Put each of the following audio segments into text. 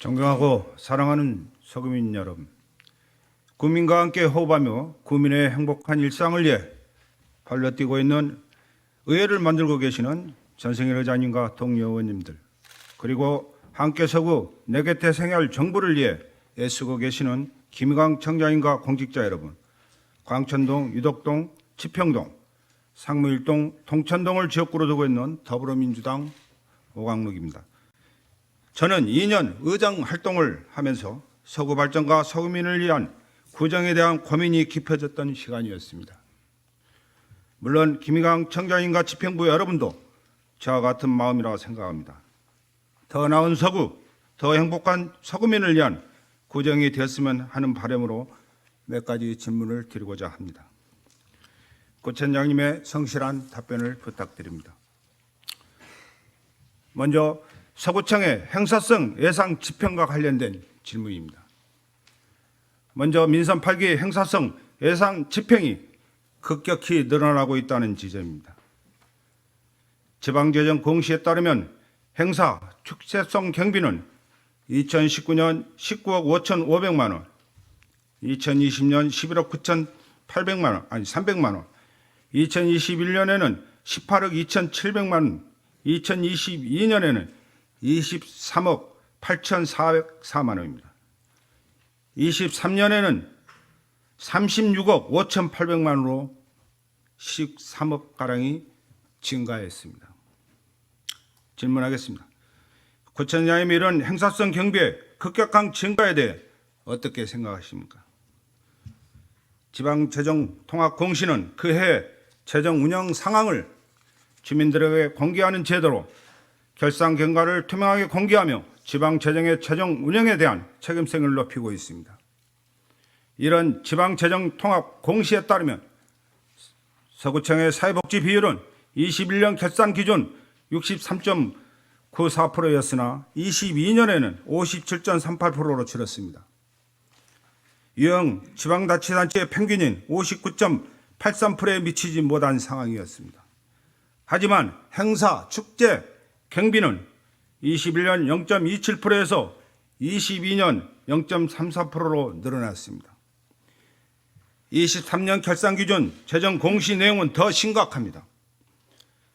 존경하고 사랑하는 서구민 여러분, 국민과 함께 호흡하며 국민의 행복한 일상을 위해 발로 뛰고 있는 의회를 만들고 계시는 전승일 의장님과 동료 의원님들, 그리고 함께 서구 내 곁에 생활 정부를 위해 애쓰고 계시는 김희광 청장님과 공직자 여러분, 광천동, 유덕동, 치평동, 상무일동, 동천동을 지역구로 두고 있는 더불어민주당 오광록입니다. 저는 2년 의장 활동을 하면서 서구 발전과 서구민을 위한 구정에 대한 고민이 깊어졌던 시간이었습니다. 물론 김희광 청장님과 집행부 여러분도 저와 같은 마음이라고 생각합니다. 더 나은 서구, 더 행복한 서구민을 위한 구정이 되었으면 하는 바람으로 몇 가지 질문을 드리고자 합니다. 구청장님의 성실한 답변을 부탁드립니다. 먼저 서구청의 행사성 예산 집행과 관련된 질문입니다. 먼저 민선 8기 행사성 예산 집행이 급격히 늘어나고 있다는 지적입니다. 지방재정 공시에 따르면 행사 축제성 경비는 2019년 19억 5,500만 원, 2020년 11억 9,800만 원, 300만 원, 2021년에는 18억 2,700만 원, 2022년에는 23억 8,404만 원입니다. 23년에는 36억 5,800만 원으로 13억가량이 증가했습니다. 질문하겠습니다. 구청장님이 이런 행사성 경비의 급격한 증가에 대해 어떻게 생각하십니까? 지방재정통합공시는 그해 재정 운영 상황을 주민들에게 공개하는 제도로 결산 경과를 투명하게 공개하며 지방재정의 재정 운영에 대한 책임성을 높이고 있습니다. 이런 지방재정통합공시에 따르면 서구청의 사회복지 비율은 21년 결산 기준 63.94%였으나 22년에는 57.38%로 줄었습니다. 유형 지방자치단체의 평균인 59.83%에 미치지 못한 상황이었습니다. 하지만 행사, 축제, 경비는 21년 0.27%에서 22년 0.34%로 늘어났습니다. 23년 결산 기준 재정 공시 내용은 더 심각합니다.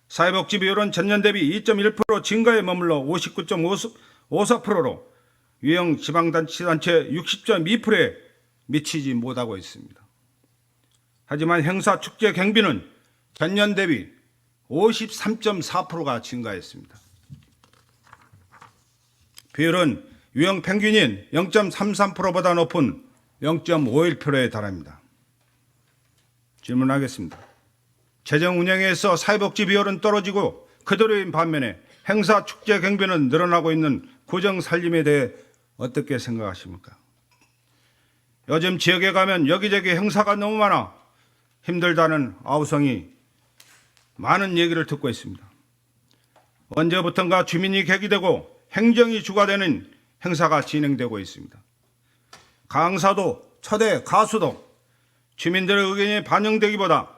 사회복지 비율은 전년 대비 2.1% 증가에 머물러 59.54%로 유형 지방자치단체 60.2%에 미치지 못하고 있습니다. 하지만 행사, 축제, 경비는 전년 대비 53.4%가 증가했습니다. 비율은 유형 평균인 0.33%보다 높은 0.51%에 달합니다. 질문하겠습니다. 재정 운영에서 사회복지 비율은 떨어지고 그대로인 반면에 행사, 축제, 경비는 늘어나고 있는 구정 살림에 대해 어떻게 생각하십니까? 요즘 지역에 가면 여기저기 행사가 너무 많아 힘들다는 아우성이 많은 얘기를 듣고 있습니다. 언제부턴가 주민이 객이 되고 행정이 주가 되는 행사가 진행되고 있습니다. 강사도, 초대, 가수도 주민들의 의견이 반영되기보다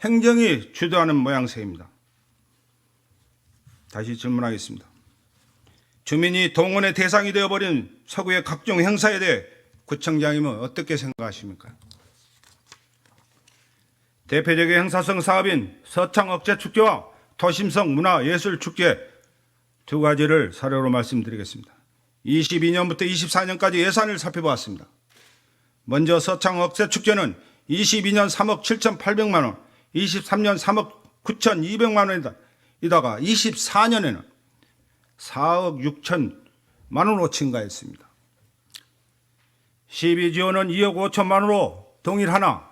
행정이 주도하는 모양새입니다. 다시 질문하겠습니다. 주민이 동원의 대상이 되어버린 서구의 각종 행사에 대해 구청장님은 어떻게 생각하십니까? 대표적인 행사성 사업인 서창억제축제와 도심성 문화예술축제 두 가지를 사례로 말씀드리겠습니다. 22년부터 24년까지 예산을 살펴보았습니다. 먼저 서창억제축제는 22년 3억 7,800만 원, 23년 3억 9,200만 원이다가 24년에는 4억 6천만 원으로 증가했습니다. 시비 지원은 2억 5천만 원으로 동일하나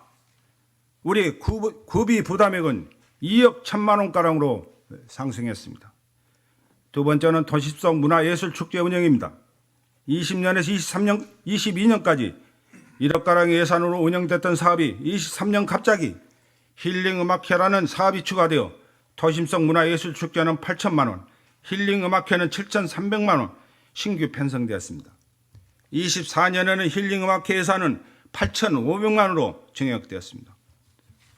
우리 구비 부담액은 2억 1천만 원가량으로 상승했습니다. 두 번째는 도시성 문화예술축제 운영입니다. 20년에서 22년까지 1억가량의 예산으로 운영됐던 사업이 23년 갑자기 힐링음악회라는 사업이 추가되어 도심성 문화예술축제는 8천만 원, 힐링음악회는 7,300만 원 신규 편성되었습니다. 24년에는 힐링음악회 예산은 8,500만 원으로 증액되었습니다.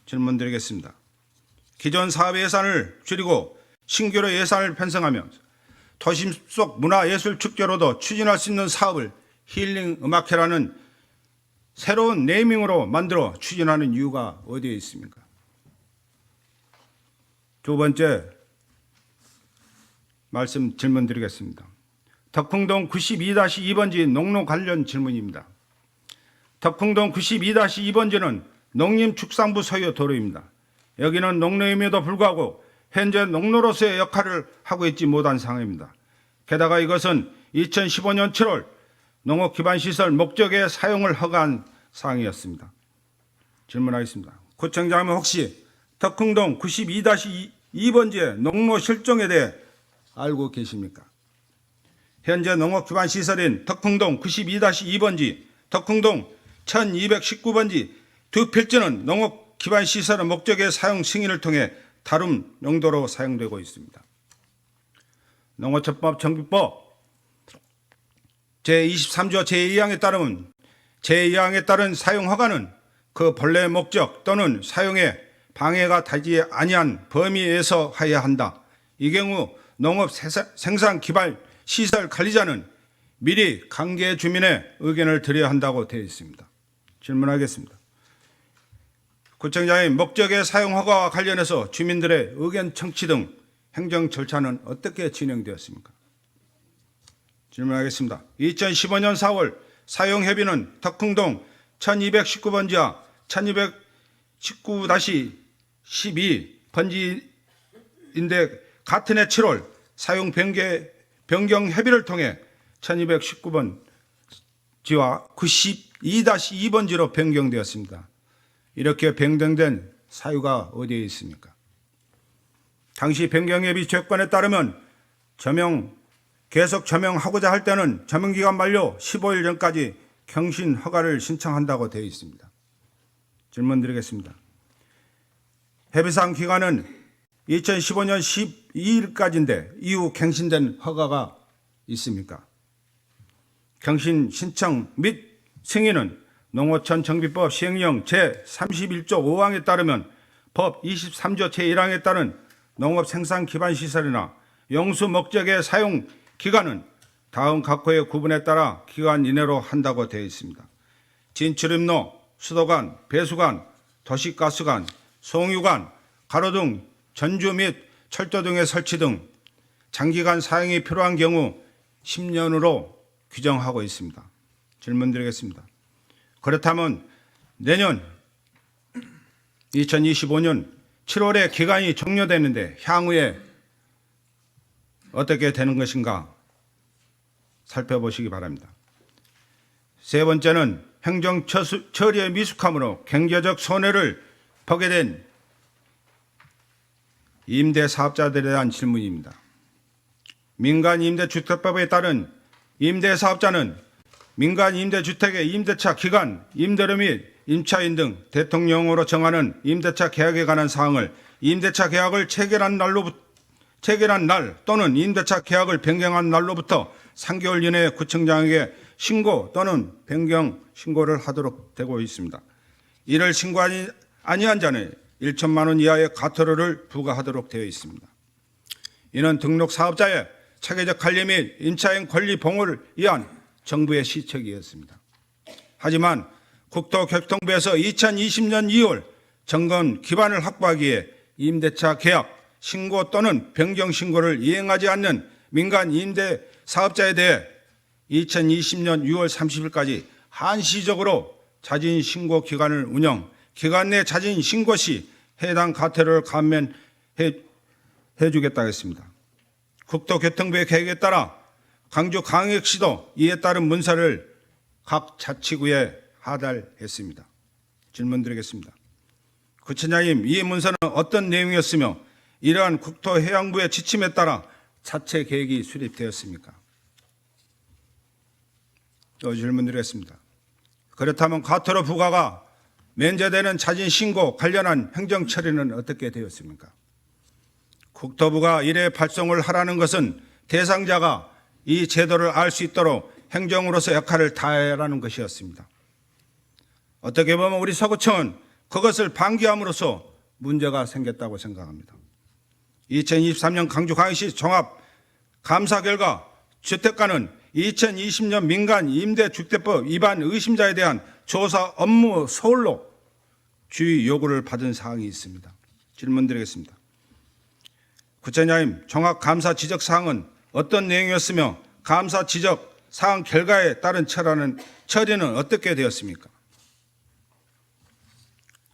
질문 드리겠습니다. 기존 사업 예산을 줄이고 신규로 예산을 편성하며 도심 속 문화예술 축제로도 추진할 수 있는 사업을 힐링 음악회라는 새로운 네이밍으로 만들어 추진하는 이유가 어디에 있습니까? 두 번째 말씀 질문 드리겠습니다. 덕풍동 92-2번지 농로 관련 질문입니다. 덕풍동 92-2번지는 농림축산부 소유 도로입니다. 여기는 농로임에도 불구하고 현재 농로로서의 역할을 하고 있지 못한 상황입니다. 게다가 이것은 2015년 7월 농업기반시설 목적의 사용을 허가한 사항이었습니다. 질문하겠습니다. 구청장은 혹시 덕흥동 92-2번지의 농로 실종에 대해 알고 계십니까? 현재 농업기반시설인 덕흥동 92-2번지, 덕흥동 1219번지 두 필지는 농업기반시설의 목적의 사용 승인을 통해 다른 용도로 사용되고 있습니다. 농어촌법 정비법 제23조 제2항에 따르면 제2항에 따른 사용 허가는 그 본래 목적 또는 사용에 방해가 되지 아니한 범위에서 하여야 한다. 이 경우 농업 생산 기반 시설 관리자는 미리 관계 주민의 의견을 드려야 한다고 되어 있습니다. 질문하겠습니다. 구청장의 목적의 사용 허가와 관련해서 주민들의 의견 청취 등 행정 절차는 어떻게 진행되었습니까? 질문하겠습니다. 2015년 4월 사용협의는 덕흥동 1219번지와 1219-12번지인데 같은 해 7월 사용 변경 협의를 통해 1219번지와 92-2번지로 변경되었습니다. 이렇게 변경된 사유가 어디에 있습니까? 당시 변경협의 조건에 따르면 계속 점용하고자 할 때는 점용기간 만료 15일 전까지 경신 허가를 신청한다고 되어 있습니다. 질문 드리겠습니다. 협의상 기간은 2015년 12일까지인데 이후 갱신된 허가가 있습니까? 경신 신청 및 승인은 농어촌 정비법 시행령 제31조 5항에 따르면 법 23조 제1항에 따른 농업 생산 기반 시설이나 영수 목적의 사용 기간은 다음 각호의 구분에 따라 기간 이내로 한다고 되어 있습니다. 진출입로, 수도관, 배수관, 도시가스관, 송유관, 가로등, 전주 및 철도 등의 설치 등 장기간 사용이 필요한 경우 10년으로 규정하고 있습니다. 질문 드리겠습니다. 그렇다면 내년 2025년 7월에 기간이 종료되는데 향후에 어떻게 되는 것인가 살펴보시기 바랍니다. 세 번째는 행정 처리의 미숙함으로 경제적 손해를 보게 된 임대사업자들에 대한 질문입니다. 민간임대주택법에 따른 임대사업자는 민간임대주택의 임대차 기간, 임대료 및 임차인 등 대통령으로 정하는 임대차 계약에 관한 사항을 임대차 계약을 체결한 날 또는 임대차 계약을 변경한 날로부터 3개월 이내에 구청장에게 신고 또는 변경 신고를 하도록 되고 있습니다. 이를 신고하지 아니한 자는 1천만 원 이하의 과태료를 부과하도록 되어 있습니다. 이는 등록 사업자의 체계적 관리 및 임차인 권리 보호를 위한 정부의 시책이었습니다. 하지만 국토교통부에서 2020년 2월 점검 기반을 확보하기 위해 임대차 계약 신고 또는 변경 신고를 이행하지 않는 민간 임대 사업자에 대해 2020년 6월 30일까지 한시적으로 자진 신고 기간을 운영, 기간 내 자진 신고 시 해당 과태료를 감면해 주겠다고 했습니다. 국토교통부의 계획에 따라 광주 광역시도 이에 따른 문서를 각 자치구에 하달했습니다. 질문 드리겠습니다. 구청장님, 이 문서는 어떤 내용이었으며 이러한 국토해양부의 지침에 따라 자체 계획이 수립되었습니까? 또 질문 드리겠습니다. 그렇다면 과태료 부과가 면제되는 자진 신고 관련한 행정 처리는 어떻게 되었습니까? 국토부가 이래 발송을 하라는 것은 대상자가 이 제도를 알 수 있도록 행정으로서 역할을 다하라는 것이었습니다. 어떻게 보면 우리 서구청은 그것을 방기함으로써 문제가 생겼다고 생각합니다. 2023년 광주광역시 종합 감사 결과 주택가는 2020년 민간 임대주택법 위반 의심자에 대한 조사 업무 서울로 주의 요구를 받은 사항이 있습니다. 질문드리겠습니다. 구체장님, 종합 감사 지적 사항은 어떤 내용이었으며 감사 지적 사항 결과에 따른 처리는 어떻게 되었습니까?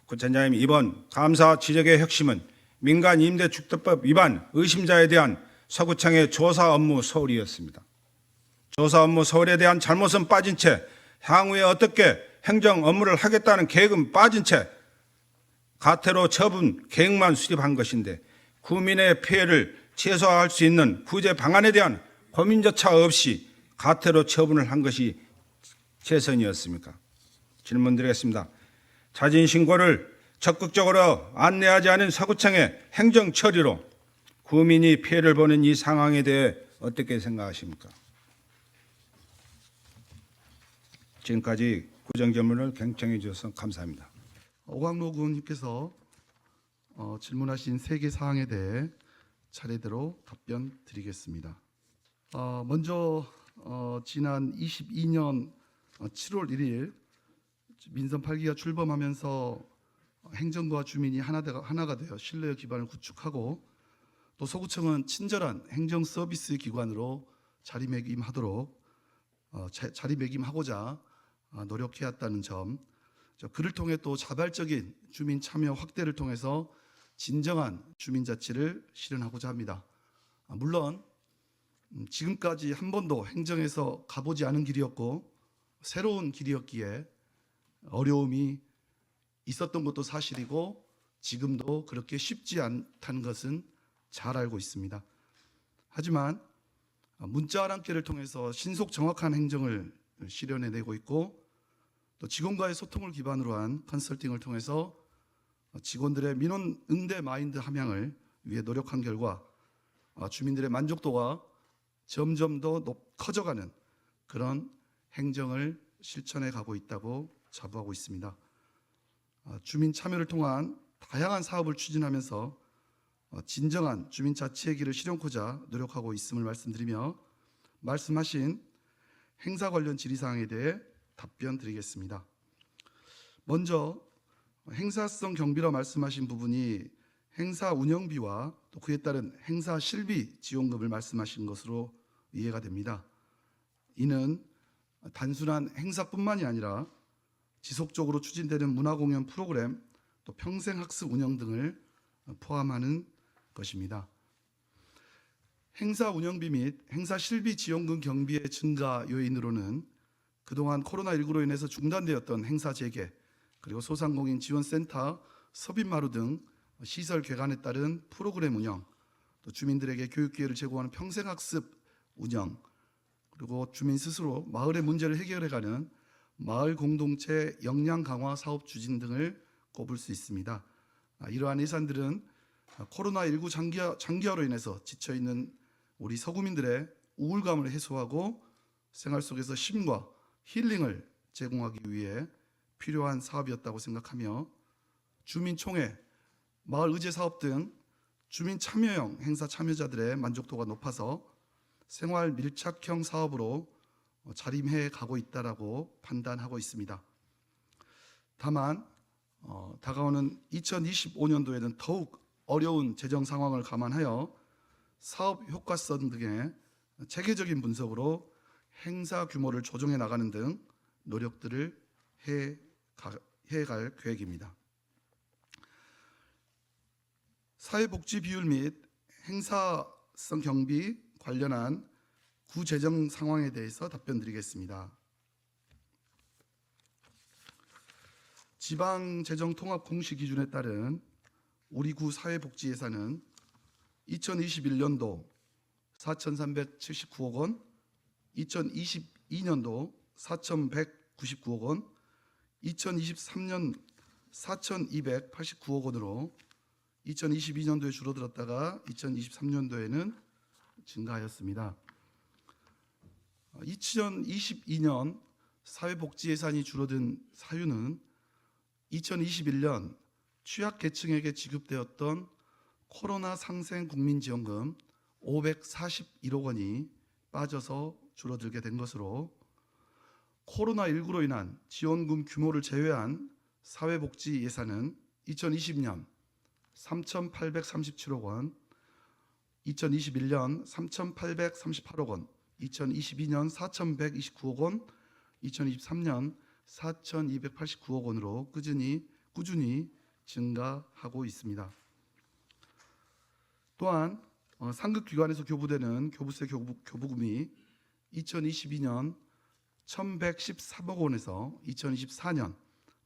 구체장님, 이번 감사 지적의 핵심은 민간 임대주택법 위반 의심자에 대한 서구청의 조사 업무 서울이었습니다. 조사 업무 서울에 대한 잘못은 빠진 채 향후에 어떻게 행정 업무를 하겠다는 계획은 빠진 채 가태료 처분 계획만 수립한 것인데 구민의 피해를 최소화할 수 있는 구제 방안에 대한 고민조차 없이 가태료 처분을 한 것이 최선이었습니까? 질문드리겠습니다. 자진 신고를 적극적으로 안내하지 않은 서구청의 행정 처리로 구민이 피해를 보는 이 상황에 대해 어떻게 생각하십니까? 지금까지 구정질문을 경청해 주셔서 감사합니다. 오광로 의원님께서 질문하신 3개 사항에 대해 차례대로 답변 드리겠습니다. 먼저 지난 22년 7월 1일 민선 8기가 출범하면서 행정부와 주민이 하나가 되어 신뢰의 기반을 구축하고 또 서구청은 친절한 행정 서비스 기관으로 자리매김하고자 노력해왔다는 점, 그를 통해 또 자발적인 주민 참여 확대를 통해서 진정한 주민자치를 실현하고자 합니다. 물론 지금까지 한 번도 행정에서 가보지 않은 길이었고 새로운 길이었기에 어려움이 있었던 것도 사실이고 지금도 그렇게 쉽지 않다는 것은 잘 알고 있습니다. 하지만 문자 한 한께를 통해서 신속 정확한 행정을 실현해내고 있고 또 직원과의 소통을 기반으로 한 컨설팅을 통해서 직원들의 민원 응대 마인드 함양을 위해 노력한 결과 주민들의 만족도가 점점 더 커져가는 그런 행정을 실천해 가고 있다고 자부하고 있습니다. 주민 참여를 통한 다양한 사업을 추진하면서 진정한 주민 자치의 길을 실현코자 노력하고 있음을 말씀드리며 말씀하신 행사 관련 질의사항에 대해 답변 드리겠습니다. 먼저 행사성 경비라 말씀하신 부분이 행사 운영비와 또 그에 따른 행사 실비 지원금을 말씀하신 것으로 이해가 됩니다. 이는 단순한 행사뿐만이 아니라 지속적으로 추진되는 문화공연 프로그램, 또 평생학습 운영 등을 포함하는 것입니다. 행사 운영비 및 행사 실비 지원금 경비의 증가 요인으로는 그동안 코로나19로 인해서 중단되었던 행사 재개, 그리고 소상공인 지원센터, 서빈마루 등 시설 개관에 따른 프로그램 운영, 또 주민들에게 교육 기회를 제공하는 평생학습 운영, 그리고 주민 스스로 마을의 문제를 해결해가는 마을 공동체 역량 강화 사업 추진 등을 꼽을 수 있습니다. 이러한 예산들은 코로나19 장기화로 인해서 지쳐있는 우리 서구민들의 우울감을 해소하고 생활 속에서 쉼과 힐링을 제공하기 위해 필요한 사업이었다고 생각하며 주민총회, 마을의제사업 등 주민 참여형 행사 참여자들의 만족도가 높아서 생활 밀착형 사업으로 자림해 가고 있다라고 판단하고 있습니다. 다만 다가오는 2025년도에는 더욱 어려운 재정 상황을 감안하여 사업 효과성 등의 체계적인 분석으로 행사 규모를 조정해 나가는 등 노력들을 해갈 계획입니다. 사회복지 비율 및 행사성 경비 관련한 구재정 상황에 대해서 답변드리겠습니다. 지방재정통합 공시 기준에 따른 우리 구 사회복지 예산은 2021년도 4,379억 원, 2022년도 4,199억 원, 2023년 4,289억 원으로 2022년도에 줄어들었다가 2023년도에는 증가하였습니다. 2022년 사회복지 예산이 줄어든 사유는 2021년 취약계층에게 지급되었던 코로나 상생 국민지원금 541억 원이 빠져서 줄어들게 된 것으로, 코로나19로 인한 지원금 규모를 제외한 사회복지 예산은 2020년 3,837억 원, 2021년 3,838억 원, 2022년 4,129억 원, 2023년 4,289억 원으로 꾸준히 증가하고 있습니다. 또한 상급기관에서 교부되는 교부세 교부금이 2022년 1,113억 원에서 2024년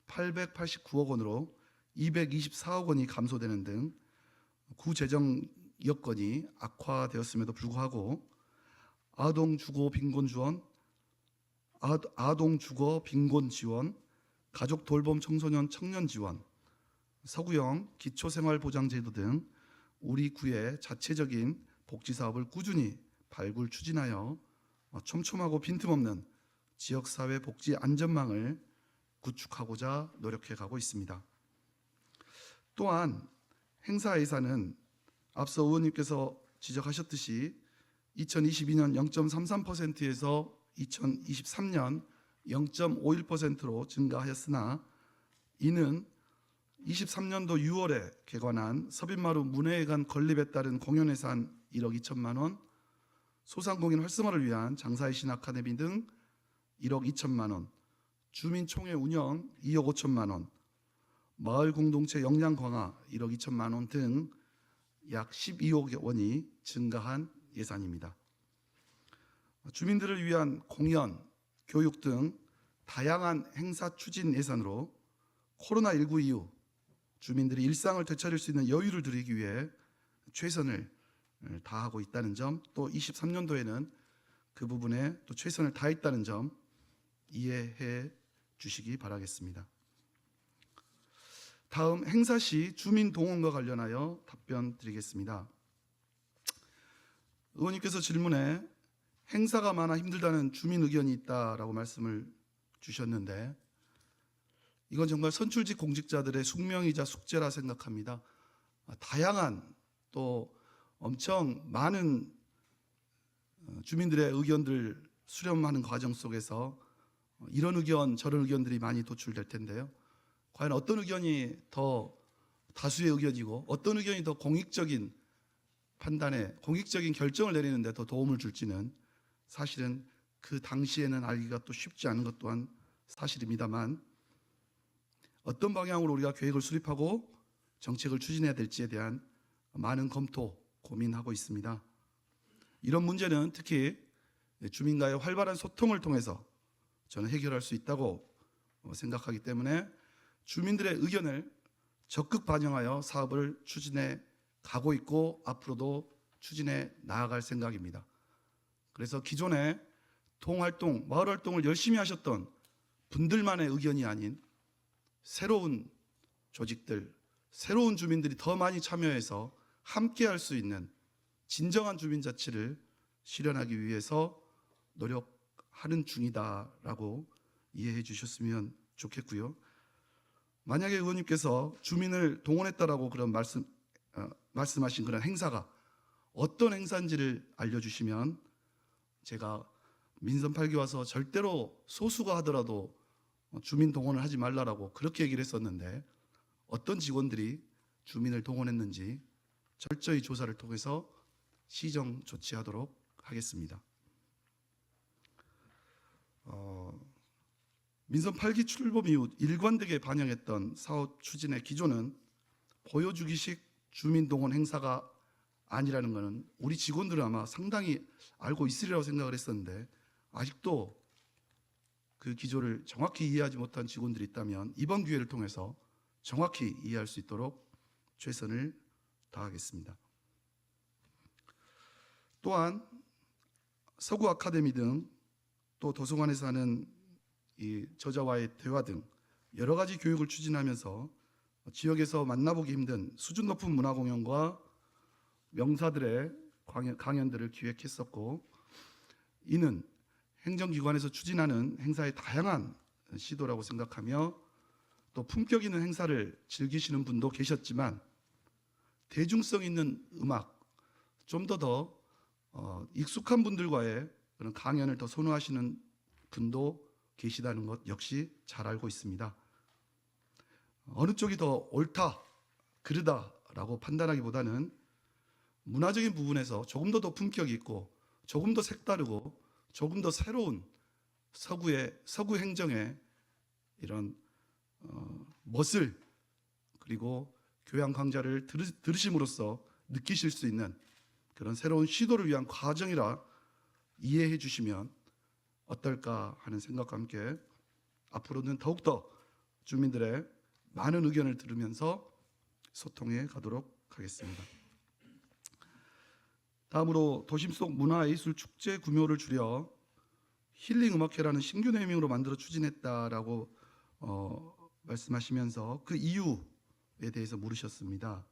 889억 원으로 224억 원이 감소되는 등 구재정 여건이 악화되었음에도 불구하고 아동주거 빈곤 지원, 가족 돌봄 청소년 청년 지원, 서구형 기초생활보장제도 등 우리 구의 자체적인 복지 사업을 꾸준히 발굴 추진하여 촘촘하고 빈틈없는 지역사회 복지 안전망을 구축하고자 노력해 가고 있습니다. 또한 행사 예산은 앞서 의원님께서 지적하셨듯이 2022년 0.33%에서 2023년 0.51%로 증가하였으나, 이는 23년도 6월에 개관한 서빈마루 문화회관 건립에 따른 공연 예산 1억 2천만 원, 소상공인 활성화를 위한 장사의 신 아카데미 등 1억 2천만 원, 주민총회 운영 2억 5천만 원, 마을 공동체 역량 강화 1억 2천만 원 등 약 12억 원이 증가한 예산입니다. 주민들을 위한 공연, 교육 등 다양한 행사 추진 예산으로 코로나19 이후 주민들이 일상을 되찾을 수 있는 여유를 드리기 위해 최선을 다하고 있다는 점, 또 23년도에는 그 부분에 또 최선을 다했다는 점 이해해 주시기 바라겠습니다. 다음 행사 시 주민 동원과 관련하여 답변 드리겠습니다. 의원님께서 질문에 행사가 많아 힘들다는 주민 의견이 있다라고 말씀을 주셨는데, 이건 정말 선출직 공직자들의 숙명이자 숙제라 생각합니다. 다양한 또 엄청 많은 주민들의 의견들 수렴하는 과정 속에서 이런 의견 저런 의견들이 많이 도출될 텐데요. 과연 어떤 의견이 더 다수의 의견이고 어떤 의견이 더 공익적인 판단에 공익적인 결정을 내리는 데 더 도움을 줄지는 사실은 그 당시에는 알기가 또 쉽지 않은 것 또한 사실입니다만, 어떤 방향으로 우리가 계획을 수립하고 정책을 추진해야 될지에 대한 많은 검토, 고민하고 있습니다. 이런 문제는 특히 주민과의 활발한 소통을 통해서 저는 해결할 수 있다고 생각하기 때문에 주민들의 의견을 적극 반영하여 사업을 추진해 가고 있고 앞으로도 추진해 나아갈 생각입니다. 그래서 기존에 동활동, 마을활동을 열심히 하셨던 분들만의 의견이 아닌 새로운 조직들, 새로운 주민들이 더 많이 참여해서 함께 할 수 있는 진정한 주민자치를 실현하기 위해서 노력하는 중이다라고 이해해 주셨으면 좋겠고요. 만약에 의원님께서 주민을 동원했다라고 그런 말씀하신 그런 행사가 어떤 행사인지를 알려주시면 제가 민선 8기 와서 절대로 소수가 하더라도 주민 동원을 하지 말라라고 그렇게 얘기를 했었는데, 어떤 직원들이 주민을 동원했는지 철저히 조사를 통해서 시정 조치하도록 하겠습니다. 민선 8기 출범 이후 일관되게 반영했던 사업 추진의 기조는 보여주기식 주민동원 행사가 아니라는 것은 우리 직원들은 아마 상당히 알고 있으리라고 생각을 했었는데, 아직도 그 기조를 정확히 이해하지 못한 직원들이 있다면 이번 기회를 통해서 정확히 이해할 수 있도록 최선을 다하겠습니다. 또한 서구 아카데미 등 또 도서관에서 하는 이 저자와의 대화 등 여러 가지 교육을 추진하면서 지역에서 만나보기 힘든 수준 높은 문화 공연과 명사들의 강연들을 기획했었고, 이는 행정기관에서 추진하는 행사의 다양한 시도라고 생각하며, 또 품격 있는 행사를 즐기시는 분도 계셨지만 대중성 있는 음악, 좀 더 익숙한 분들과의 그런 강연을 더 선호하시는 분도 계시다는 것 역시 잘 알고 있습니다. 어느 쪽이 더 옳다, 그르다라고 판단하기보다는 문화적인 부분에서 조금 더 품격이 있고 조금 더 색다르고 조금 더 새로운 서구 행정의 이런 멋을, 그리고 교양 강좌를 들으심으로써 느끼실 수 있는 그런 새로운 시도를 위한 과정이라 이해해 주시면 어떨까 하는 생각과 함께 앞으로는 더욱더 주민들의 많은 의견을 들으면서 소통해 가도록 하겠습니다. 다음으로 도심 속 문화예술 축제 규모를 줄여 힐링 음악회라는 신규 네이밍으로 만들어 추진했다라고 말씀하시면서 그 이유에 대해서 물으셨습니다.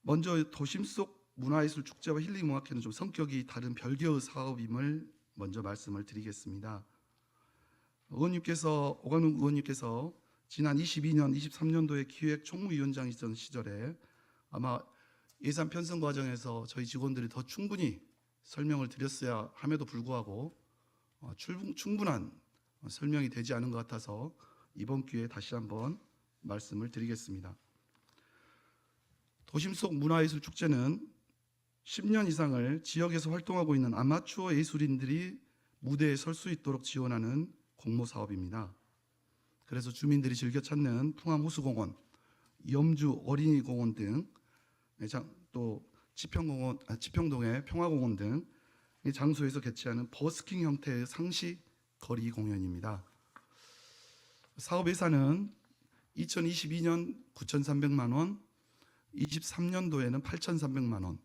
먼저 도심 속 문화예술 축제와 힐링 음악회는 좀 성격이 다른 별개의 사업임을 먼저 말씀을 드리겠습니다. 오광훈 의원님께서 지난 22년, 23년도에 기획 총무위원장이던 시절에 아마 예산 편성 과정에서 저희 직원들이 더 충분히 설명을 드렸어야 함에도 불구하고 충분한 설명이 되지 않은 것 같아서 이번 기회에 다시 한번 말씀을 드리겠습니다. 도심 속 문화예술 축제는 10년 이상을 지역에서 활동하고 있는 아마추어 예술인들이 무대에 설 수 있도록 지원하는 공모 사업입니다. 그래서 주민들이 즐겨 찾는 풍암호수공원, 염주 어린이공원 등, 또 치평동의 평화공원 등 장소에서 개최하는 버스킹 형태의 상시 거리 공연입니다. 사업 예산은 2022년 9,300만 원, 23년도에는 8,300만 원,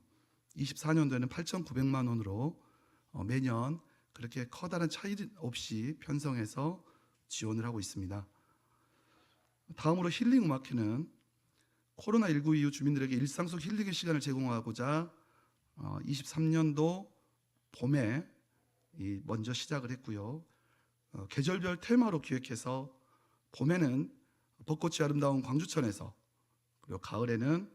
24년도에는 8,900만 원으로 매년 그렇게 커다란 차이 없이 편성해서 지원을 하고 있습니다. 다음으로 힐링 음악회는 코로나19 이후 주민들에게 일상 속 힐링의 시간을 제공하고자 23년도 봄에 먼저 시작을 했고요. 계절별 테마로 기획해서 봄에는 벚꽃이 아름다운 광주천에서, 그리고 가을에는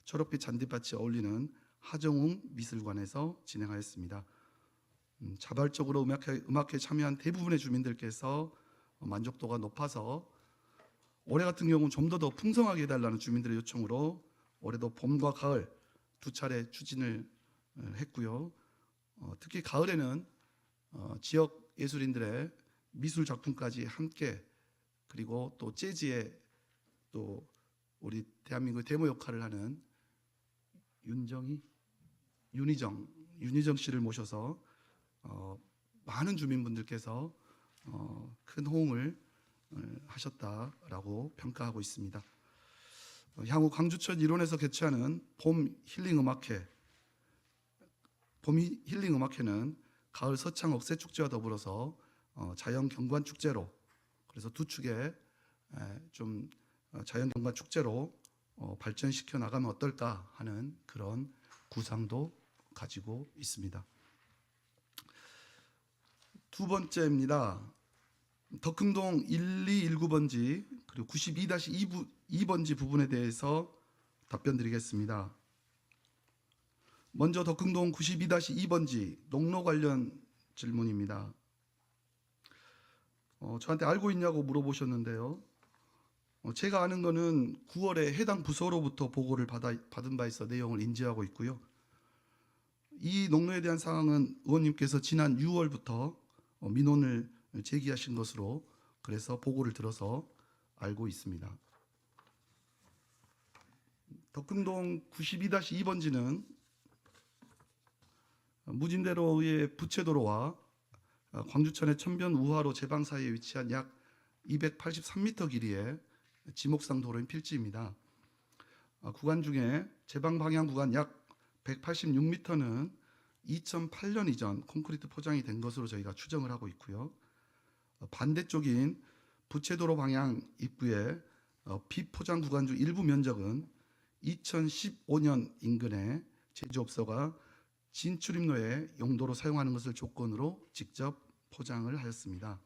초록빛 잔디밭이 어울리는 하정웅 미술관에서 진행하였습니다. 자발적으로 음악회에 참여한 대부분의 주민들께서 만족도가 높아서 올해 같은 경우는 좀 더 풍성하게 해달라는 주민들의 요청으로 올해도 봄과 가을 두 차례 추진을 했고요. 특히 가을에는 지역 예술인들의 미술 작품까지 함께, 그리고 또 재즈의 또 우리 대한민국의 데모 역할을 하는 윤희정 씨를 모셔서 많은 주민분들께서 큰 호응을 하셨다라고 평가하고 있습니다. 향후 광주천 일원에서 개최하는 봄 힐링 음악회는 가을 서창 억새 축제와 더불어서 자연 경관 축제로, 그래서 두 축에 좀 자연 경관 축제로 발전시켜 나가면 어떨까 하는 그런 구상도 가지고 있습니다. 두 번째입니다. 덕흥동 1219번지 그리고 92-2번지 부분에 대해서 답변 드리겠습니다. 먼저 덕흥동 92-2번지 농로 관련 질문입니다. 저한테 알고 있냐고 물어보셨는데요. 제가 아는 거는 9월에 해당 부서로부터 보고를 받은 바 있어 내용을 인지하고 있고요. 이 농로에 대한 사항은 의원님께서 지난 6월부터 민원을 제기하신 것으로, 그래서 보고를 들어서 알고 있습니다. 덕흥동 92-2번지는 무진대로의 부채도로와 광주천의 천변 우하로 제방 사이에 위치한 약 283m 길이의 지목상 도로인 필지입니다. 구간 중에 제방 방향 구간 약 186m는 2008년 이전 콘크리트 포장이 된 것으로 저희가 추정을 하고 있고요. 반대쪽인 부채도로 방향 입구의 비포장 구간 중 일부 면적은 2015년 인근에 제조업소가 진출입로의 용도로 사용하는 것을 조건으로 직접 포장을 하였습니다.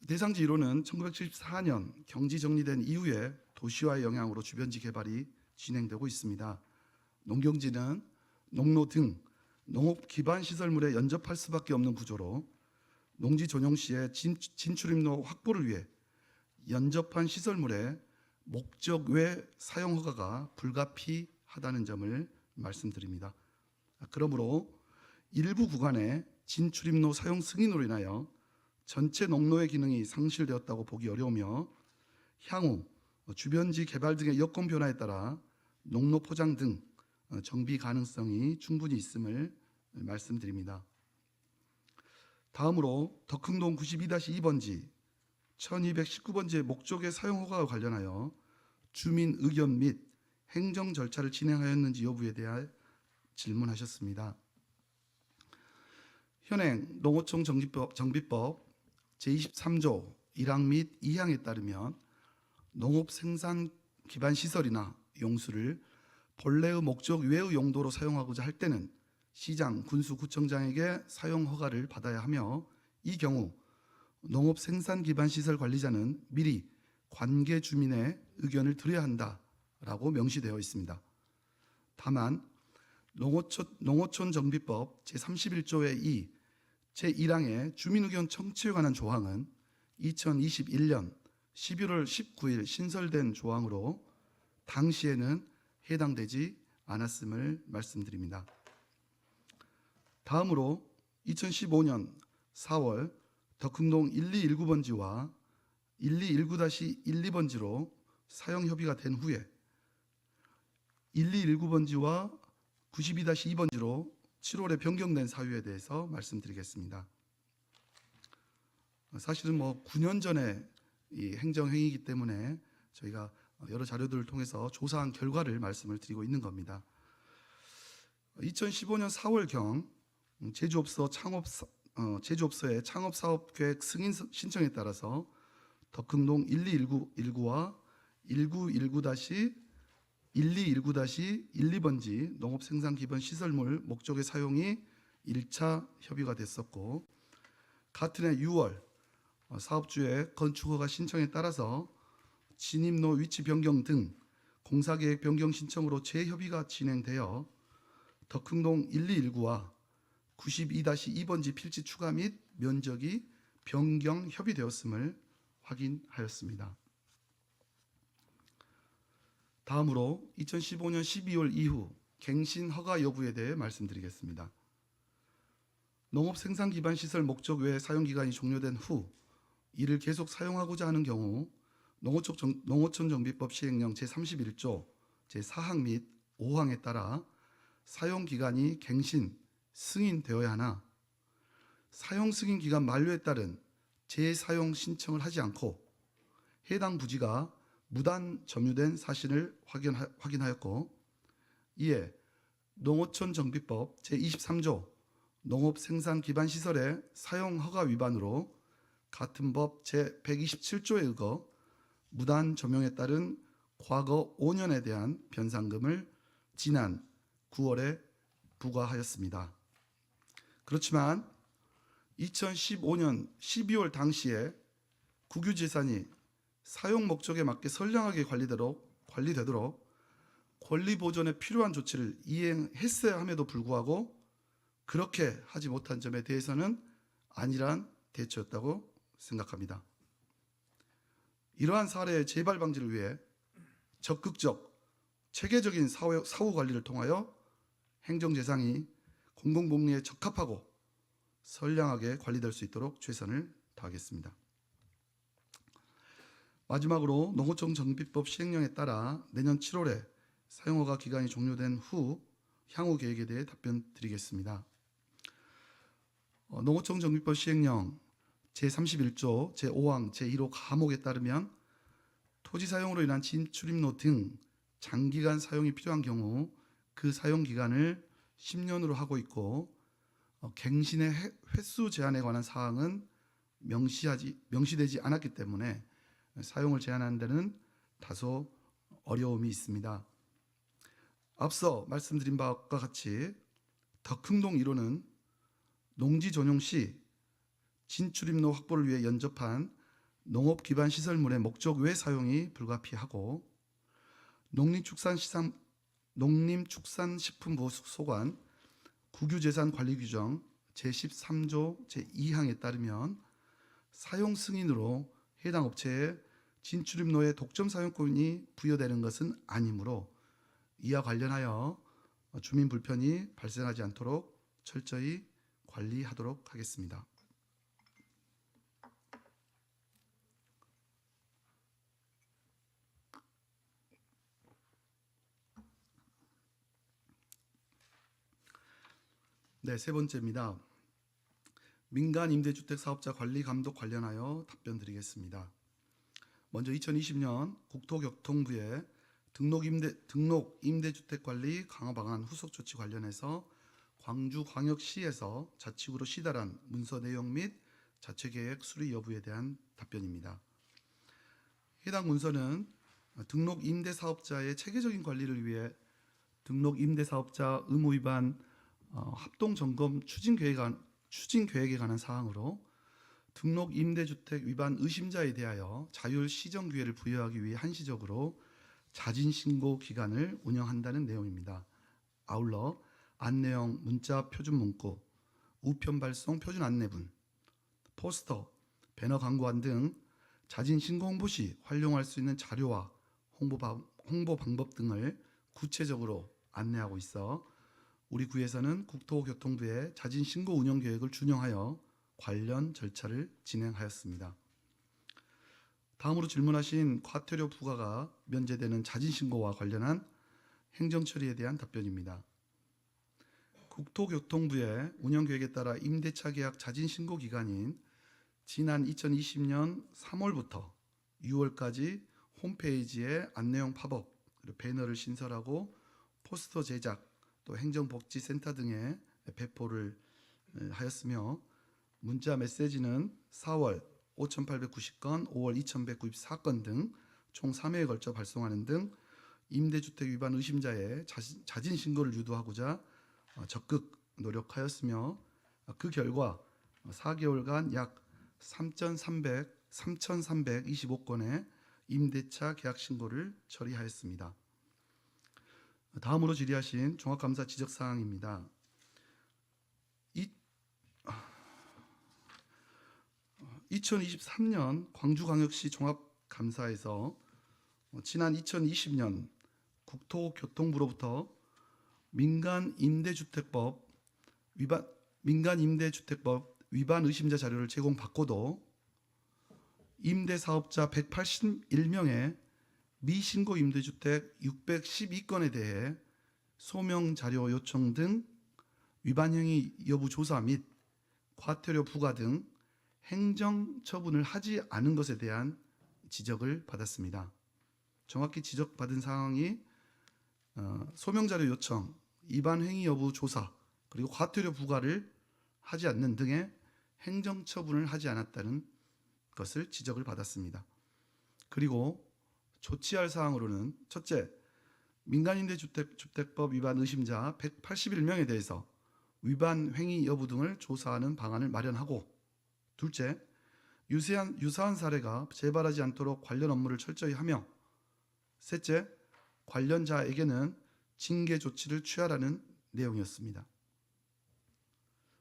대상지 1호는 1974년 경지 정리된 이후에 도시화의 영향으로 주변지 개발이 진행되고 있습니다. 농경지는 농로 등 농업 기반 시설물에 연접할 수밖에 없는 구조로 농지 전용 시에 진출입로 확보를 위해 연접한 시설물의 목적 외 사용 허가가 불가피하다는 점을 말씀드립니다. 그러므로 일부 구간에 진출입로 사용 승인으로 인하여 전체 농로의 기능이 상실되었다고 보기 어려우며 향후 주변지 개발 등의 여건 변화에 따라 농로 포장 등 정비 가능성이 충분히 있음을 말씀드립니다. 다음으로 덕흥동 92-2번지 1219번지의 목적의 사용 허가와 관련하여 주민 의견 및 행정 절차를 진행하였는지 여부에 대해 질문하셨습니다. 현행 농어촌 정비법 제23조 1항 및 2항에 따르면 농업 생산 기반 시설이나 용수를 본래의 목적 외의 용도로 사용하고자 할 때는 시장, 군수, 구청장에게 사용 허가를 받아야 하며 이 경우 농업 생산 기반 시설 관리자는 미리 관계 주민의 의견을 들어야 한다라고 명시되어 있습니다. 다만 농어촌 정비법 제31조의 2 제1항의 주민 의견 청취에 관한 조항은 2021년 11월 19일 신설된 조항으로 당시에는 해당되지 않았음을 말씀드립니다. 다음으로 2015년 4월 덕흥동 1219번지와 1219-12번지로 사용 협의가 된 후에 1219번지와 92-2번지로 7월에 변경된 사유에 대해서 말씀드리겠습니다. 사실은 9년 전에 이 행정행위이기 때문에 저희가 여러 자료들을 통해서 조사한 결과를 말씀을 드리고 있는 겁니다. 2015년 4월경 제조업소의 창업사업계획 승인 신청에 따라서 덕흥동 1219와 1219-12번지 농업생산기반시설물 목적의 사용이 1차 협의가 됐었고 같은 해 6월 사업주의 건축허가 신청에 따라서 진입로 위치 변경 등 공사계획 변경 신청으로 재협의가 진행되어 덕흥동 1219와 92-2번지 필지 추가 및 면적이 변경 협의되었음을 확인하였습니다. 다음으로 2015년 12월 이후 갱신 허가 여부에 대해 말씀드리겠습니다. 농업 생산 기반 시설 목적 외 사용 기간이 종료된 후 이를 계속 사용하고자 하는 경우 농어촌 정비법 시행령 제31조 제4항 및 5항에 따라 사용 기간이 갱신, 승인되어야 하나 사용 승인 기간 만료에 따른 재사용 신청을 하지 않고 해당 부지가 무단 점유된 사실을 확인하였고 이에 농어촌 정비법 제23조 농업 생산 기반 시설의 사용 허가 위반으로 같은 법 제127조에 의거 무단 점용에 따른 과거 5년에 대한 변상금을 지난 9월에 부과하였습니다. 그렇지만 2015년 12월 당시에 국유재산이 사용 목적에 맞게 선량하게 관리되도록 권리 보존에 필요한 조치를 이행했어야 함에도 불구하고 그렇게 하지 못한 점에 대해서는 안일한 대처였다고 생각합니다. 이러한 사례의 재발 방지를 위해 적극적, 체계적인 사후 관리를 통하여 행정재상이 공공복리에 적합하고 선량하게 관리될 수 있도록 최선을 다하겠습니다. 마지막으로 농어촌 정비법 시행령에 따라 내년 7월에 사용허가 기간이 종료된 후 향후 계획에 대해 답변 드리겠습니다. 농어촌 정비법 시행령 제31조 제5항 제1호 가목에 따르면 토지 사용으로 인한 진출입로 등 장기간 사용이 필요한 경우 그 사용 기간을 10년으로 하고 있고 갱신의 횟수 제한에 관한 사항은 명시되지 않았기 때문에 사용을 제한하는 데는 다소 어려움이 있습니다. 앞서 말씀드린 바와 같이 덕흥동 1호는 농지 전용 시 진출입로 확보를 위해 연접한 농업 기반 시설물의 목적 외 사용이 불가피하고 농림축산식품부 소관 국유재산관리규정 제13조 제2항에 따르면 사용 승인으로 해당 업체에 진출입로의 독점 사용권이 부여되는 것은 아니므로 이와 관련하여 주민 불편이 발생하지 않도록 철저히 관리하도록 하겠습니다. 네, 세 번째입니다. 민간 임대주택 사업자 관리 감독 관련하여 답변 드리겠습니다. 먼저 2020년 국토교통부의 등록 임대주택 관리 강화 방안 후속 조치 관련해서 광주광역시에서 자치구로 시달한 문서 내용 및 자체계획 수리 여부에 대한 답변입니다. 해당 문서는 등록 임대사업자의 체계적인 관리를 위해 등록 임대사업자 의무 위반 합동점검 추진계획에 관한 사항으로 등록 임대주택 위반 의심자에 대하여 자율 시정 기회를 부여하기 위해 한시적으로 자진 신고 기간을 운영한다는 내용입니다. 아울러 안내용 문자 표준 문구, 우편 발송 표준 안내문, 포스터, 배너 광고안 등 자진 신고 홍보 시 활용할 수 있는 자료와 홍보 방법 등을 구체적으로 안내하고 있어 우리 구에서는 국토교통부의 자진 신고 운영 계획을 준용하여 관련 절차를 진행하였습니다. 다음으로 질문하신 과태료 부과가 면제되는 자진 신고와 관련한 행정 처리에 대한 답변입니다. 국토교통부의 운영 계획에 따라 임대차 계약 자진 신고 기간인 지난 2020년 3월부터 6월까지 홈페이지에 안내용 팝업, 그리고 배너를 신설하고 포스터 제작, 또 행정복지센터 등에 배포를 하였으며 문자 메시지는 4월 5,890건, 5월 2,194건 등 총 3회에 걸쳐 발송하는 등 임대주택 위반 의심자의 자진 신고를 유도하고자 적극 노력하였으며 그 결과 4개월간 약 3,325건의 임대차 계약 신고를 처리하였습니다. 다음으로 질의하신 종합감사 지적사항입니다. 2023년 광주광역시 종합감사에서 지난 2020년 국토교통부로부터 민간 임대주택법 위반 의심자 자료를 제공받고도 임대사업자 181명의 미신고 임대주택 612건에 대해 소명 자료 요청 등 위반 행위 여부 조사 및 과태료 부과 등 행정 처분을 하지 않은 것에 대한 지적을 받았습니다. 정확히 지적받은 사항이 소명 자료 요청, 위반 행위 여부 조사, 그리고 과태료 부과를 하지 않는 등의 행정 처분을 하지 않았다는 것을 지적을 받았습니다. 그리고 조치할 사항으로는 첫째, 민간임대주택법 위반 의심자 181명에 대해서 위반 행위 여부 등을 조사하는 방안을 마련하고, 둘째, 유사한 사례가 재발하지 않도록 관련 업무를 철저히 하며, 셋째, 관련자에게는 징계 조치를 취하라는 내용이었습니다.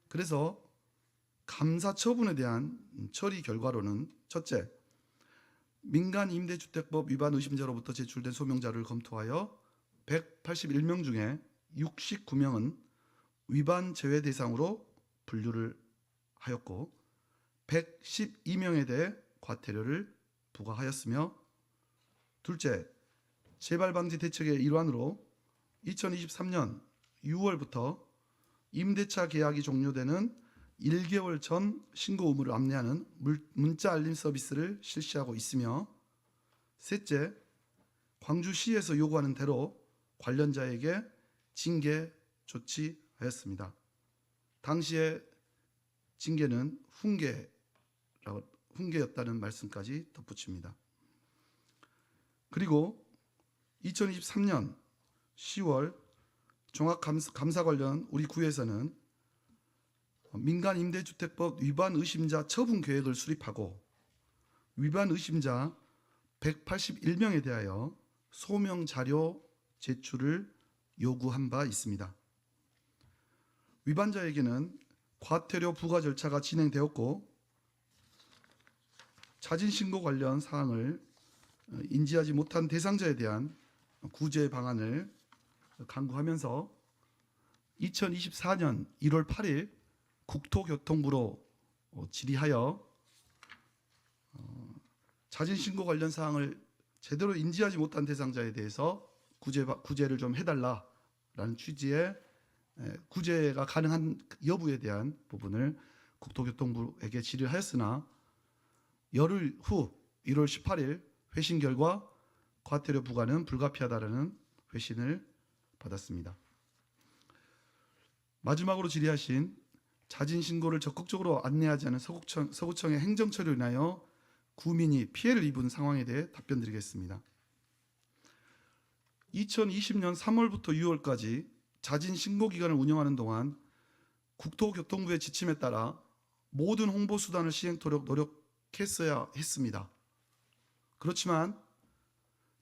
그래서 감사 처분에 대한 처리 결과로는 첫째, 민간임대주택법 위반 의심자로부터 제출된 소명자료를 검토하여 181명 중에 69명은 위반 제외 대상으로 분류를 하였고 112명에 대해 과태료를 부과하였으며, 둘째, 재발방지 대책의 일환으로 2023년 6월부터 임대차 계약이 종료되는 1개월 전 신고 의무를 안내하는 문자 알림 서비스를 실시하고 있으며, 셋째, 광주시에서 요구하는 대로 관련자에게 징계 조치하였습니다. 당시에 징계는 훈계였다는 말씀까지 덧붙입니다. 그리고 2023년 10월 종합감사 관련 우리 구에서는 민간임대주택법 위반 의심자 처분 계획을 수립하고 위반 의심자 181명에 대하여 소명 자료 제출을 요구한 바 있습니다. 위반자에게는 과태료 부과 절차가 진행되었고 자진 신고 관련 사항을 인지하지 못한 대상자에 대한 구제 방안을 강구하면서 2024년 1월 8일 국토교통부로 질의하여 자진 신고 관련 사항을 제대로 인지하지 못한 대상자에 대해서 구제를 좀 해달라라는 취지의 구제가 가능한 여부에 대한 부분을 국토교통부에게 질의하였으나 열흘 후 1월 18일 회신 결과 과태료 부과는 불가피하다라는 회신을 받았습니다. 마지막으로 질의하신 자진 신고를 적극적으로 안내하지 않은 서구청의 행정 처리로 인하여 구민이 피해를 입은 상황에 대해 답변드리겠습니다. 2020년 3월부터 6월까지 자진 신고 기간을 운영하는 동안 국토교통부의 지침에 따라 모든 홍보 수단을 시행토록 노력했어야 했습니다. 그렇지만